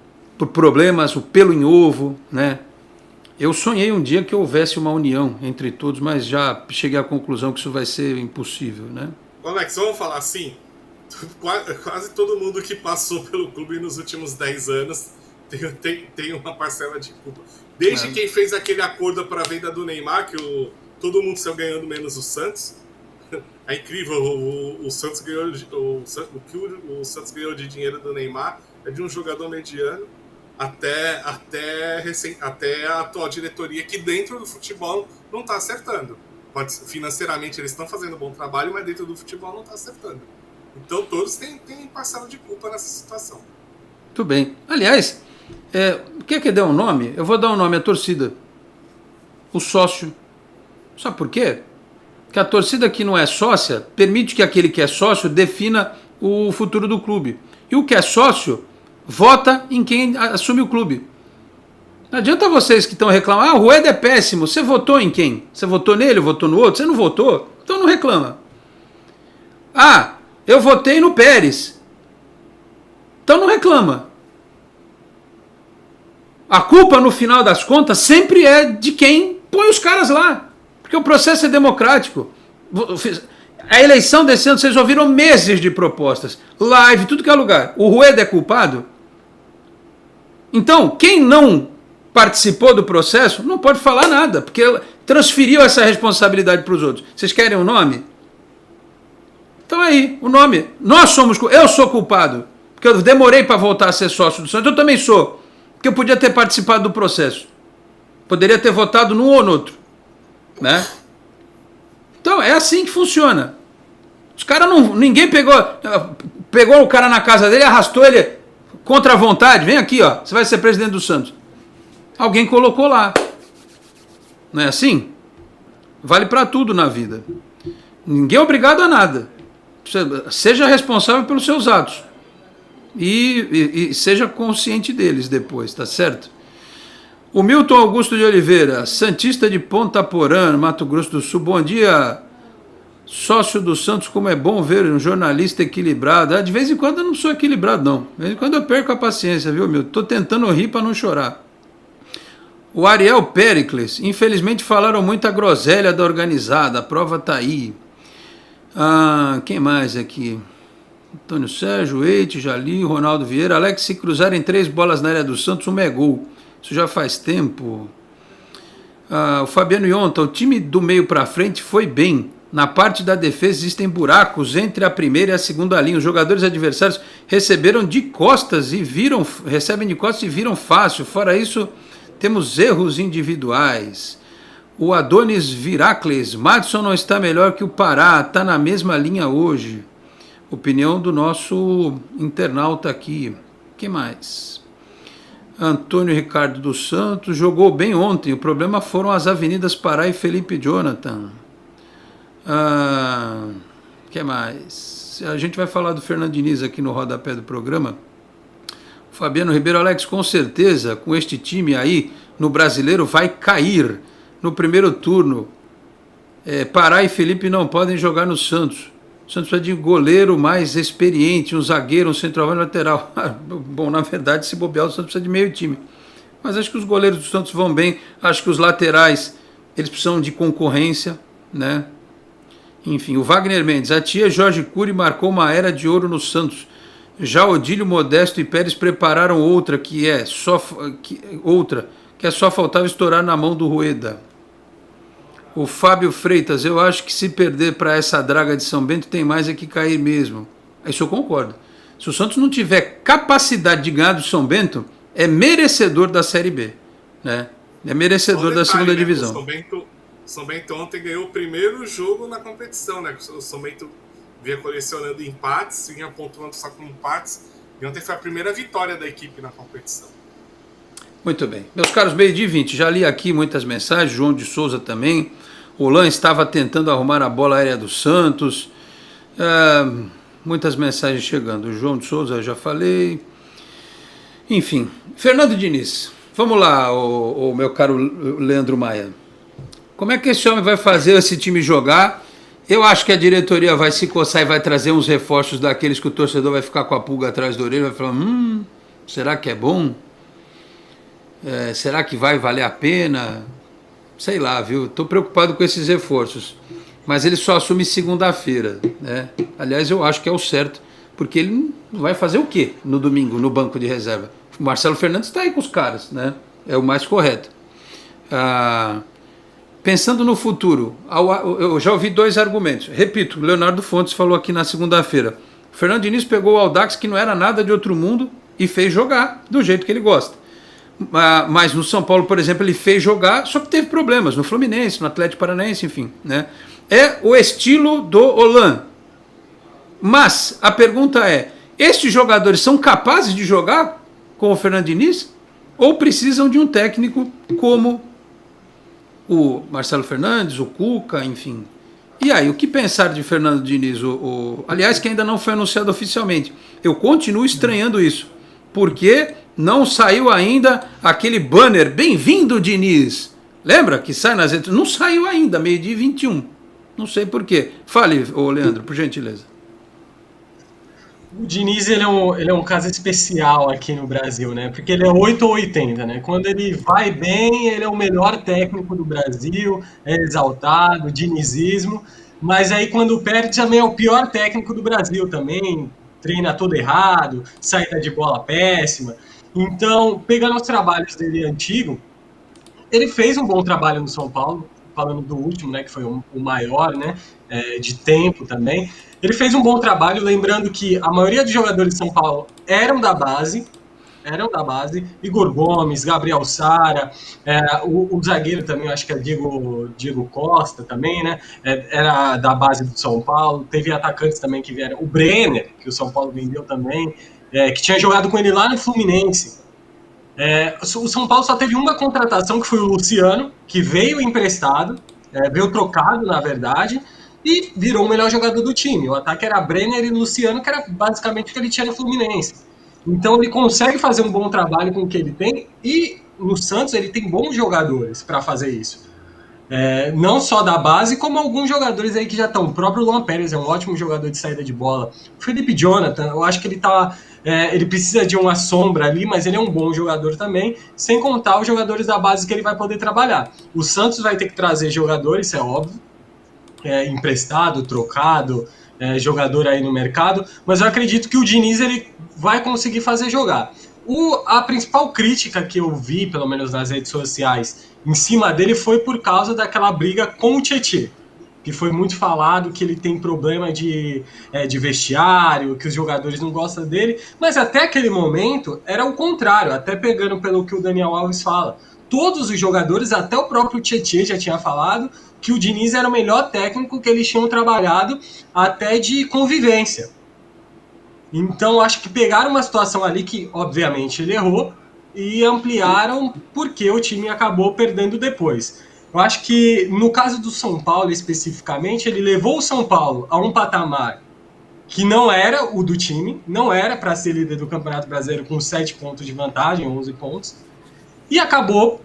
problemas, o pelo em ovo, né? Eu sonhei um dia que houvesse uma união entre todos, mas já cheguei à conclusão que isso vai ser impossível, né? Alex, vamos falar assim, quase todo mundo que passou pelo clube nos últimos 10 anos tem uma parcela de culpa. Desde quem fez aquele acordo para a venda do Neymar, que todo mundo saiu ganhando menos o Santos. É incrível, o Santos ganhou, o que o Santos ganhou de dinheiro do Neymar é de um jogador mediano até a atual diretoria, que dentro do futebol não está acertando. Financeiramente eles estão fazendo um bom trabalho, mas dentro do futebol não está acertando. Então todos têm parcela de culpa nessa situação. Muito bem. Aliás, quer dar um nome? Eu vou dar um nome à torcida. O sócio. Sabe por quê? Porque a torcida que não é sócia permite que aquele que é sócio defina o futuro do clube. E o que é sócio vota em quem assume o clube. Não adianta vocês que estão reclamando: o Rueda é péssimo. Você votou em quem? Você votou nele, votou no outro? Você não votou? Então não reclama. Eu votei no Pérez. Então não reclama. A culpa, no final das contas, sempre é de quem põe os caras lá. Porque o processo é democrático. A eleição desse ano, vocês ouviram meses de propostas. Live, tudo que é lugar. O Rueda é culpado? Então, quem não participou do processo não pode falar nada, porque transferiu essa responsabilidade para os outros. Vocês querem um nome? Então aí, o nome. Eu sou culpado, porque eu demorei para voltar a ser sócio do Santos. Eu também sou, porque eu podia ter participado do processo. Poderia ter votado num ou no outro, né? Então é assim que funciona. Os caras ninguém pegou o cara na casa dele, arrastou ele contra a vontade. Vem aqui, ó, você vai ser presidente do Santos. Alguém colocou lá. Não é assim? Vale para tudo na vida. Ninguém é obrigado a nada. Seja responsável pelos seus atos. E seja consciente deles depois, tá certo? O Milton Augusto de Oliveira, santista de Ponta Porã, Mato Grosso do Sul. Bom dia, sócio do Santos. Como é bom ver um jornalista equilibrado. De vez em quando eu não sou equilibrado, não. De vez em quando eu perco a paciência, viu, Milton? Tô tentando rir para não chorar. O Ariel Pericles, infelizmente falaram muita groselha da organizada, a prova tá aí. Quem mais aqui? Antônio Sérgio, Eite, Jali, Ronaldo Vieira, Alex, se cruzarem 3 bolas na área do Santos, uma é gol. Isso já faz tempo. O Fabiano Ionta, o time do meio para frente foi bem. Na parte da defesa existem buracos entre a primeira e a segunda linha. Os jogadores adversários recebem de costas e viram fácil. Fora isso, temos erros individuais. O Adonis Viracles, Madison não está melhor que o Pará, está na mesma linha hoje. Opinião do nosso internauta aqui. Que mais? Antônio Ricardo dos Santos, jogou bem ontem. O problema foram as avenidas Pará e Felipe Jonathan. Que mais? A gente vai falar do Fernando Diniz aqui no rodapé do programa. Fabiano Ribeiro, Alex, com certeza, com este time aí no Brasileiro vai cair no primeiro turno. Pará e Felipe não podem jogar no Santos. O Santos precisa de um goleiro mais experiente, um zagueiro, um centroavante lateral. Bom, na verdade, se bobear, o Santos precisa de meio time. Mas acho que os goleiros do Santos vão bem. Acho que os laterais, eles precisam de concorrência, né? Enfim, o Wagner Mendes. A tia Jorge Cury marcou uma era de ouro no Santos. Já Odílio, Modesto e Pérez prepararam outra que só faltava estourar na mão do Rueda. O Fábio Freitas, eu acho que se perder para essa draga de São Bento tem mais é que cair mesmo. Isso eu concordo. Se o Santos não tiver capacidade de ganhar do São Bento, é merecedor da Série B, né? É merecedor da segunda divisão. O São Bento ontem ganhou o primeiro jogo na competição, né? O São Bento vinha colecionando empates, vinha pontuando só com empates, e ontem foi a primeira vitória da equipe na competição. Muito bem. Meus caros, 12h20, já li aqui muitas mensagens, João de Souza também. O Lan estava tentando arrumar a bola aérea do Santos. Muitas mensagens chegando. O João de Souza, já falei. Enfim, Fernando Diniz. Vamos lá, o meu caro Leandro Maia. Como é que esse homem vai fazer esse time jogar? Eu acho que a diretoria vai se coçar e vai trazer uns reforços daqueles que o torcedor vai ficar com a pulga atrás da orelha, vai falar, será que é bom? Será que vai valer a pena? Sei lá, viu? Estou preocupado com esses reforços. Mas ele só assume segunda-feira, né? Aliás, eu acho que é o certo, porque ele vai fazer o quê no domingo, no banco de reserva? O Marcelo Fernandes está aí com os caras, né? É o mais correto. Pensando no futuro, eu já ouvi 2 argumentos. Repito, o Leonardo Fontes falou aqui na segunda-feira. O Fernando Diniz pegou o Audax, que não era nada de outro mundo, e fez jogar do jeito que ele gosta. Mas no São Paulo, por exemplo, ele fez jogar, só que teve problemas no Fluminense, no Atlético Paranaense, enfim, né? É o estilo do Hollande. Mas a pergunta é, estes jogadores são capazes de jogar com o Fernando Diniz? Ou precisam de um técnico como o Marcelo Fernandes, o Cuca, enfim? E aí, o que pensar de Fernando Diniz? Aliás, que ainda não foi anunciado oficialmente. Eu continuo estranhando isso, porque não saiu ainda aquele banner, bem-vindo Diniz. Lembra que sai nas redes? Não saiu ainda, 12h21. Não sei por quê. Fale, Leandro, por gentileza. O Diniz, ele é um caso especial aqui no Brasil, né? Porque ele é 8 ou 80, né? Quando ele vai bem, ele é o melhor técnico do Brasil, é exaltado, dinizismo. Mas aí quando perde, também é o pior técnico do Brasil também. Treina todo errado, saída de bola péssima. Então, pegando os trabalhos dele antigo, ele fez um bom trabalho no São Paulo, falando do último, né, que foi o maior, né, de tempo também. Ele fez um bom trabalho, lembrando que a maioria dos jogadores de São Paulo eram da base, Igor Gomes, Gabriel Sara, o zagueiro também, eu acho que é Diego Costa também, né, era da base do São Paulo. Teve atacantes também que vieram, o Brenner, que o São Paulo vendeu também, que tinha jogado com ele lá no Fluminense. O São Paulo só teve uma contratação, que foi o Luciano, que veio emprestado, veio trocado, na verdade, e virou o melhor jogador do time. O ataque era Brenner e Luciano, que era basicamente o que ele tinha no Fluminense. Então ele consegue fazer um bom trabalho com o que ele tem, e no Santos ele tem bons jogadores para fazer isso. Não só da base, como alguns jogadores aí que já estão. O próprio Luan Pérez é um ótimo jogador de saída de bola. O Felipe Jonathan, eu acho que ele precisa de uma sombra ali, mas ele é um bom jogador também, sem contar os jogadores da base que ele vai poder trabalhar. O Santos vai ter que trazer jogadores, isso é óbvio, emprestado, trocado, jogador aí no mercado, mas eu acredito que o Diniz ele vai conseguir fazer jogar. A principal crítica que eu vi, pelo menos nas redes sociais, em cima dele foi por causa daquela briga com o Tietê, que foi muito falado que ele tem problema de vestiário, que os jogadores não gostam dele, mas até aquele momento era o contrário, até pegando pelo que o Daniel Alves fala. Todos os jogadores, até o próprio Tietê já tinha falado que o Diniz era o melhor técnico que eles tinham trabalhado até de convivência. Então acho que pegaram uma situação ali que obviamente ele errou e ampliaram porque o time acabou perdendo depois. Eu acho que no caso do São Paulo especificamente, ele levou o São Paulo a um patamar que não era o do time, não era para ser líder do Campeonato Brasileiro com 7 pontos de vantagem, 11 pontos, e acabou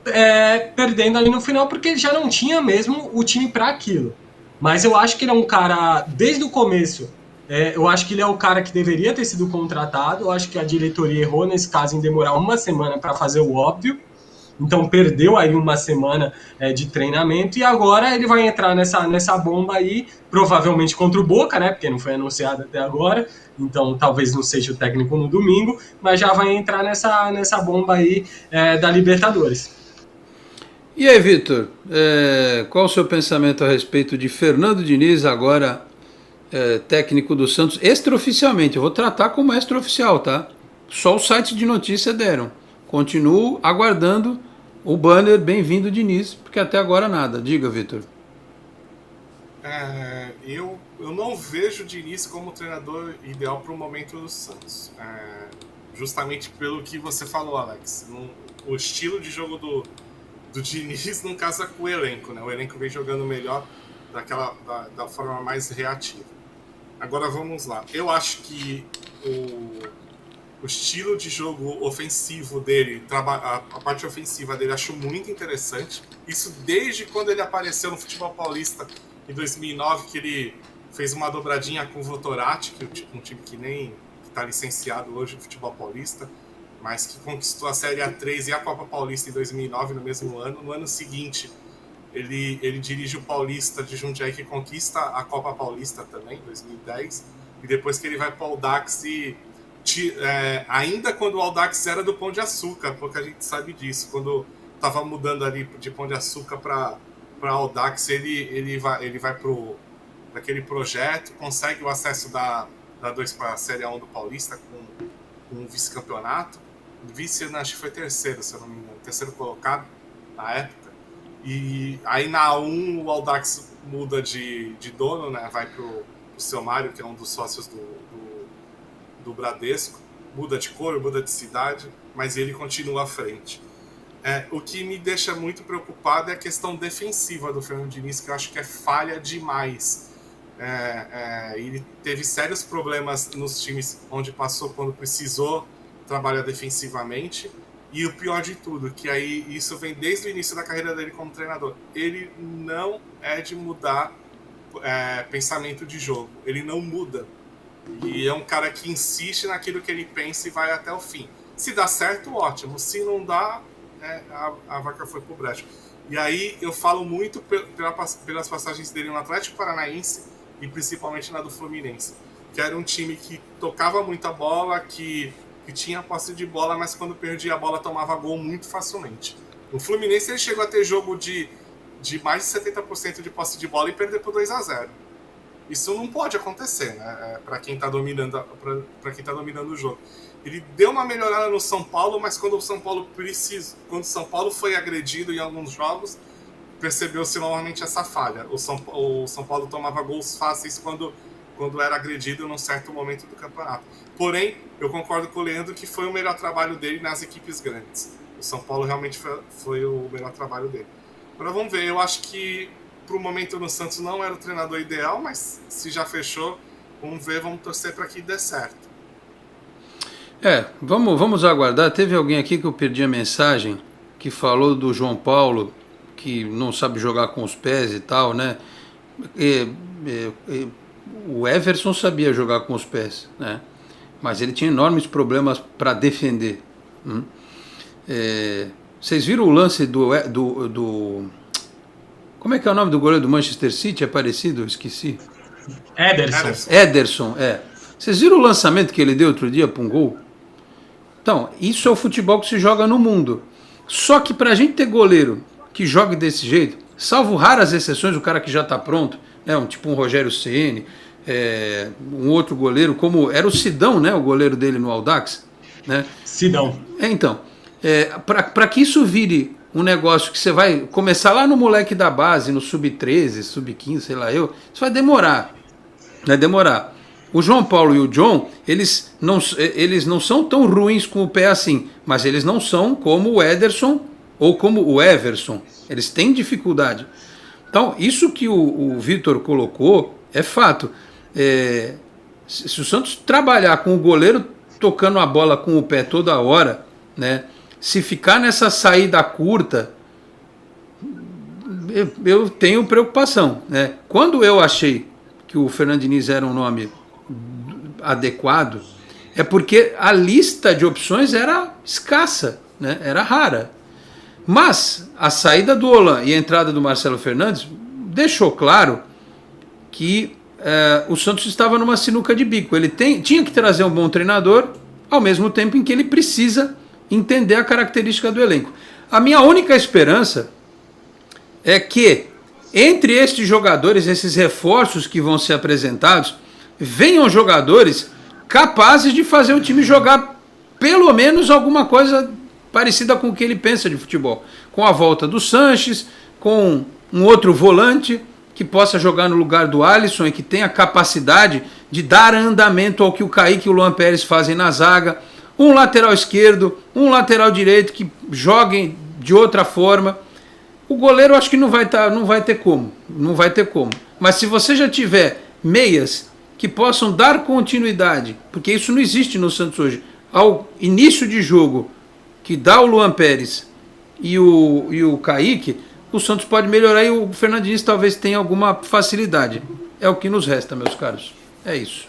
perdendo ali no final porque ele já não tinha mesmo o time para aquilo. Mas eu acho que ele é um cara, desde o começo, eu acho que ele é o cara que deveria ter sido contratado. Eu acho que a diretoria errou nesse caso em demorar uma semana para fazer o óbvio. Então perdeu aí uma semana de treinamento e agora ele vai entrar nessa bomba aí, provavelmente contra o Boca, né? Porque não foi anunciado até agora, então talvez não seja o técnico no domingo, mas já vai entrar nessa bomba aí da Libertadores. E aí, Vitor, qual o seu pensamento a respeito de Fernando Diniz, agora técnico do Santos, extraoficialmente? Eu vou tratar como extraoficial, tá? Só os sites de notícia deram. Continuo aguardando o banner Bem-vindo Diniz, porque até agora nada. Diga, Vitor. Eu não vejo o Diniz como treinador ideal para o momento do Santos. Justamente pelo que você falou, Alex. O estilo de jogo do Diniz não casa com o elenco, né? O elenco vem jogando melhor da forma mais reativa. Agora vamos lá. Eu acho que o estilo de jogo ofensivo dele, a parte ofensiva dele, acho muito interessante. Isso desde quando ele apareceu no futebol paulista em 2009, que ele fez uma dobradinha com o Votorati, que é um time que nem está licenciado hoje no futebol paulista, mas que conquistou a Série A3 e a Copa Paulista em 2009, no mesmo ano. No ano seguinte, ele dirige o Paulista de Jundiaí, que conquista a Copa Paulista também, em 2010, e depois que ele vai para o Audax ainda quando o Audax era do Pão de Açúcar, porque a gente sabe disso, quando estava mudando ali de Pão de Açúcar para Audax, ele vai para aquele projeto, consegue o acesso da 2 para a Série A1 do Paulista com um vice-campeonato. Vice, acho que foi terceiro, se eu não me engano, terceiro colocado na época. E aí na A1 o Audax muda de dono, né? Vai pro seu Mário, que é um dos sócios do Bradesco, muda de cor, muda de cidade, mas ele continua à frente. O que me deixa muito preocupado é a questão defensiva do Fernando Diniz, que eu acho que é falha demais. Ele teve sérios problemas nos times onde passou, quando precisou trabalhar defensivamente. E o pior de tudo, que aí isso vem desde o início da carreira dele como treinador. Ele não é de mudar pensamento de jogo. Ele não muda. E é um cara que insiste naquilo que ele pensa e vai até o fim. Se dá certo, ótimo. Se não dá, a vaca foi pro brejo. E aí eu falo muito pelas passagens dele no Atlético Paranaense e principalmente na do Fluminense, que era um time que tocava muita bola, que tinha posse de bola, mas quando perdia a bola tomava gol muito facilmente. No Fluminense ele chegou a ter jogo de mais de 70% de posse de bola e perder por 2-0. Isso não pode acontecer, né? Para quem está dominando o jogo. Ele deu uma melhorada no São Paulo, mas quando o São Paulo foi agredido em alguns jogos, percebeu-se novamente essa falha. O São Paulo tomava gols fáceis quando era agredido num certo momento do campeonato. Porém, eu concordo com o Leandro que foi o melhor trabalho dele nas equipes grandes. O São Paulo realmente foi o melhor trabalho dele. Agora vamos ver, eu acho que para o momento no Santos não era o treinador ideal, mas se já fechou, vamos ver, vamos torcer para que dê certo. Vamos aguardar. Teve alguém aqui que eu perdi a mensagem, que falou do João Paulo, que não sabe jogar com os pés e tal, né? O Everson sabia jogar com os pés, né? Mas ele tinha enormes problemas para defender. Vocês viram o lance do... Como é que é o nome do goleiro do Manchester City? É parecido? Eu esqueci. Ederson, Vocês viram o lançamento que ele deu outro dia para um gol? Então, isso é o futebol que se joga no mundo. Só que para a gente ter goleiro que jogue desse jeito, salvo raras exceções, o cara que já está pronto, né, tipo um Rogério Ceni, um outro goleiro, como era o Sidão, né, o goleiro dele no Audax, né? Sidão. Então, para que isso vire um negócio que você vai começar lá no moleque da base, no sub-13, sub-15, sei lá isso vai demorar. Vai demorar. O João Paulo e o John, eles não são tão ruins com o pé assim, mas eles não são como o Ederson ou como o Everson. Eles têm dificuldade. Então, isso que o Vitor colocou é fato. Se o Santos trabalhar com o goleiro tocando a bola com o pé toda hora, né, se ficar nessa saída curta, eu tenho preocupação, né? Quando eu achei que o Fernando Diniz era um nome adequado, é porque a lista de opções era escassa, né? Era rara. Mas a saída do Olan e a entrada do Marcelo Fernandes deixou claro que o Santos estava numa sinuca de bico. Ele tinha que trazer um bom treinador, ao mesmo tempo em que ele precisa entender a característica do elenco. A minha única esperança é que entre estes jogadores, esses reforços que vão ser apresentados, venham jogadores capazes de fazer o time jogar pelo menos alguma coisa parecida com o que ele pensa de futebol. Com a volta do Sanches, com um outro volante que possa jogar no lugar do Alisson e que tenha capacidade de dar andamento ao que o Kaique e o Luan Pérez fazem na zaga, um lateral esquerdo, um lateral direito que joguem de outra forma. O goleiro acho que não vai ter como. Mas se você já tiver meias que possam dar continuidade, porque isso não existe no Santos hoje, ao início de jogo, que dá o Luan Pérez e o Kaique, o Santos pode melhorar e o Fernando Diniz talvez tenha alguma facilidade. É o que nos resta, meus caros. É isso.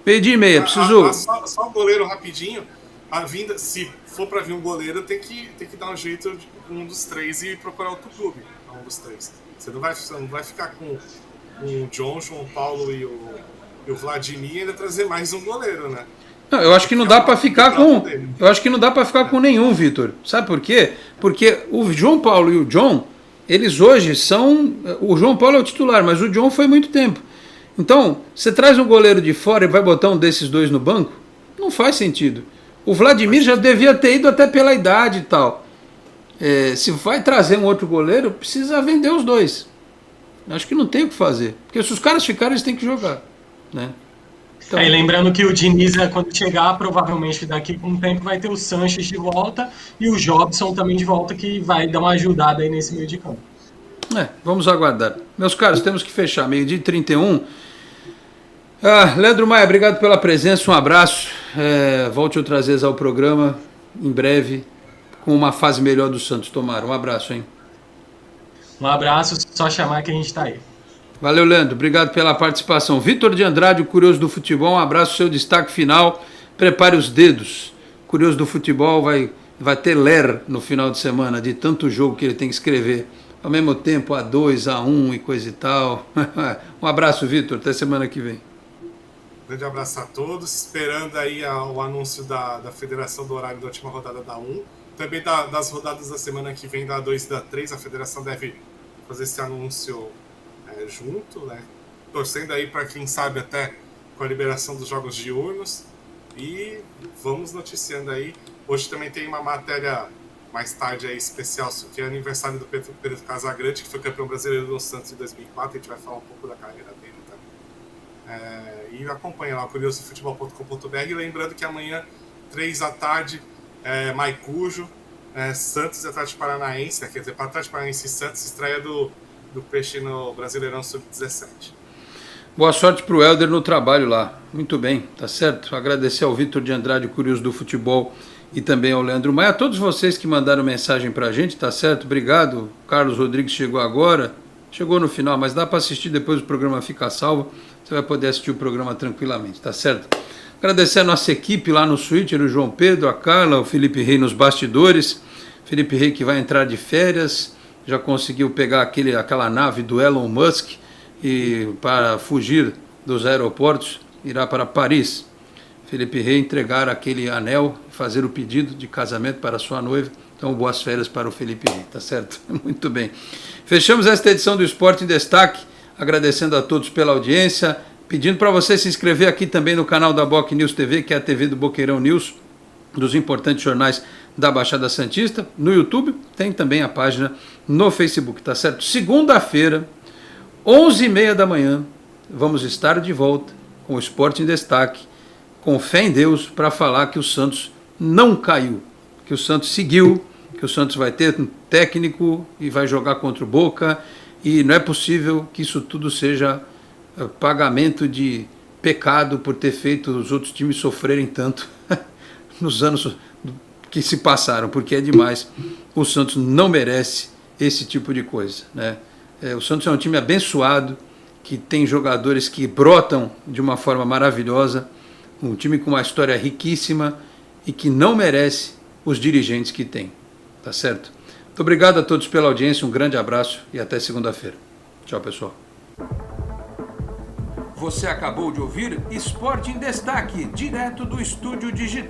Meio-dia e meia, preciso... Só o goleiro rapidinho. A vinda, se for para vir um goleiro, tem que dar um jeito de um dos três e procurar outro clube. Um dos três. Você não vai ficar com o João Paulo e o Vladimir e ainda trazer mais um goleiro, né? Não, eu acho que não dá para ficar com... Eu acho que não dá para ficar com nenhum, Vitor. Sabe por quê? Porque o João Paulo e o John, eles hoje são... O João Paulo é o titular, mas o John foi muito tempo. Então, você traz um goleiro de fora e vai botar um desses dois no banco? Não faz sentido. O Vladimir já devia ter ido até pela idade e tal. Se vai trazer um outro goleiro, precisa vender os dois. Acho que não tem o que fazer. Porque se os caras ficarem, eles têm que jogar, né? Então... E lembrando que o Diniz, quando chegar, provavelmente daqui com um tempo vai ter o Sanches de volta e o Jobson também de volta, que vai dar uma ajudada aí nesse meio de campo. Vamos aguardar. Meus caros, temos que fechar. 12h31. Leandro Maia, obrigado pela presença, um abraço. Volte outras vezes ao programa, em breve, com uma fase melhor do Santos, tomara. Um abraço, hein? Um abraço, só chamar que a gente está aí. Valeu, Leandro, obrigado pela participação. Vitor de Andrade, o Curioso do Futebol, um abraço, seu destaque final. Prepare os dedos. O Curioso do Futebol vai ter ler no final de semana, de tanto jogo que ele tem que escrever. Ao mesmo tempo, A2, A1 e coisa e tal. Um abraço, Vitor, até semana que vem. Grande abraço a todos, esperando aí o anúncio da federação do horário da última rodada da 1, também das rodadas da semana que vem da 2 e da 3, a federação deve fazer esse anúncio junto, né? Torcendo aí para quem sabe até com a liberação dos jogos diurnos, e vamos noticiando aí. Hoje também tem uma matéria mais tarde aí especial, que é aniversário do Pedro Casagrande, que foi campeão brasileiro do Santos em 2004, a gente vai falar um pouco da carreira dele também. E acompanha lá, curiosofutebol.com.br. Lembrando que amanhã, 3 da tarde, Maicujo, Santos e Atlético Paranaense, quer dizer, para Atlético Paranaense e Santos, estreia do Peixe no Brasileirão Sub-17. Boa sorte para o Helder no trabalho lá. Muito bem, tá certo? Agradecer ao Vitor de Andrade, Curioso do Futebol, e também ao Leandro Maia. A todos vocês que mandaram mensagem para a gente, tá certo? Obrigado. Carlos Rodrigues chegou agora, chegou no final, mas dá para assistir depois, o programa fica salvo. Você vai poder assistir o programa tranquilamente, tá certo? Agradecer a nossa equipe lá no Switcher, o João Pedro, a Carla, o Felipe Rei nos bastidores. Felipe Rei que vai entrar de férias, já conseguiu pegar aquela nave do Elon Musk e para fugir dos aeroportos, irá para Paris. Felipe Rei entregar aquele anel, fazer o pedido de casamento para sua noiva. Então, boas férias para o Felipe Rei, tá certo? Muito bem. Fechamos esta edição do Esporte em Destaque, agradecendo a todos pela audiência, pedindo para você se inscrever aqui também no canal da Boc News TV, que é a TV do Boqueirão News, dos importantes jornais da Baixada Santista. No YouTube tem também a página no Facebook, tá certo? Segunda-feira, 11h30 da manhã, vamos estar de volta com o Esporte em Destaque, com fé em Deus, para falar que o Santos não caiu, que o Santos seguiu, que o Santos vai ter um técnico e vai jogar contra o Boca, e não é possível que isso tudo seja pagamento de pecado por ter feito os outros times sofrerem tanto nos anos que se passaram, porque é demais. O Santos não merece esse tipo de coisa, né? O Santos é um time abençoado, que tem jogadores que brotam de uma forma maravilhosa, um time com uma história riquíssima e que não merece os dirigentes que tem, tá certo? Muito obrigado a todos pela audiência, um grande abraço e até segunda-feira. Tchau, pessoal. Você acabou de ouvir Esporte em Destaque, direto do Estúdio Digital.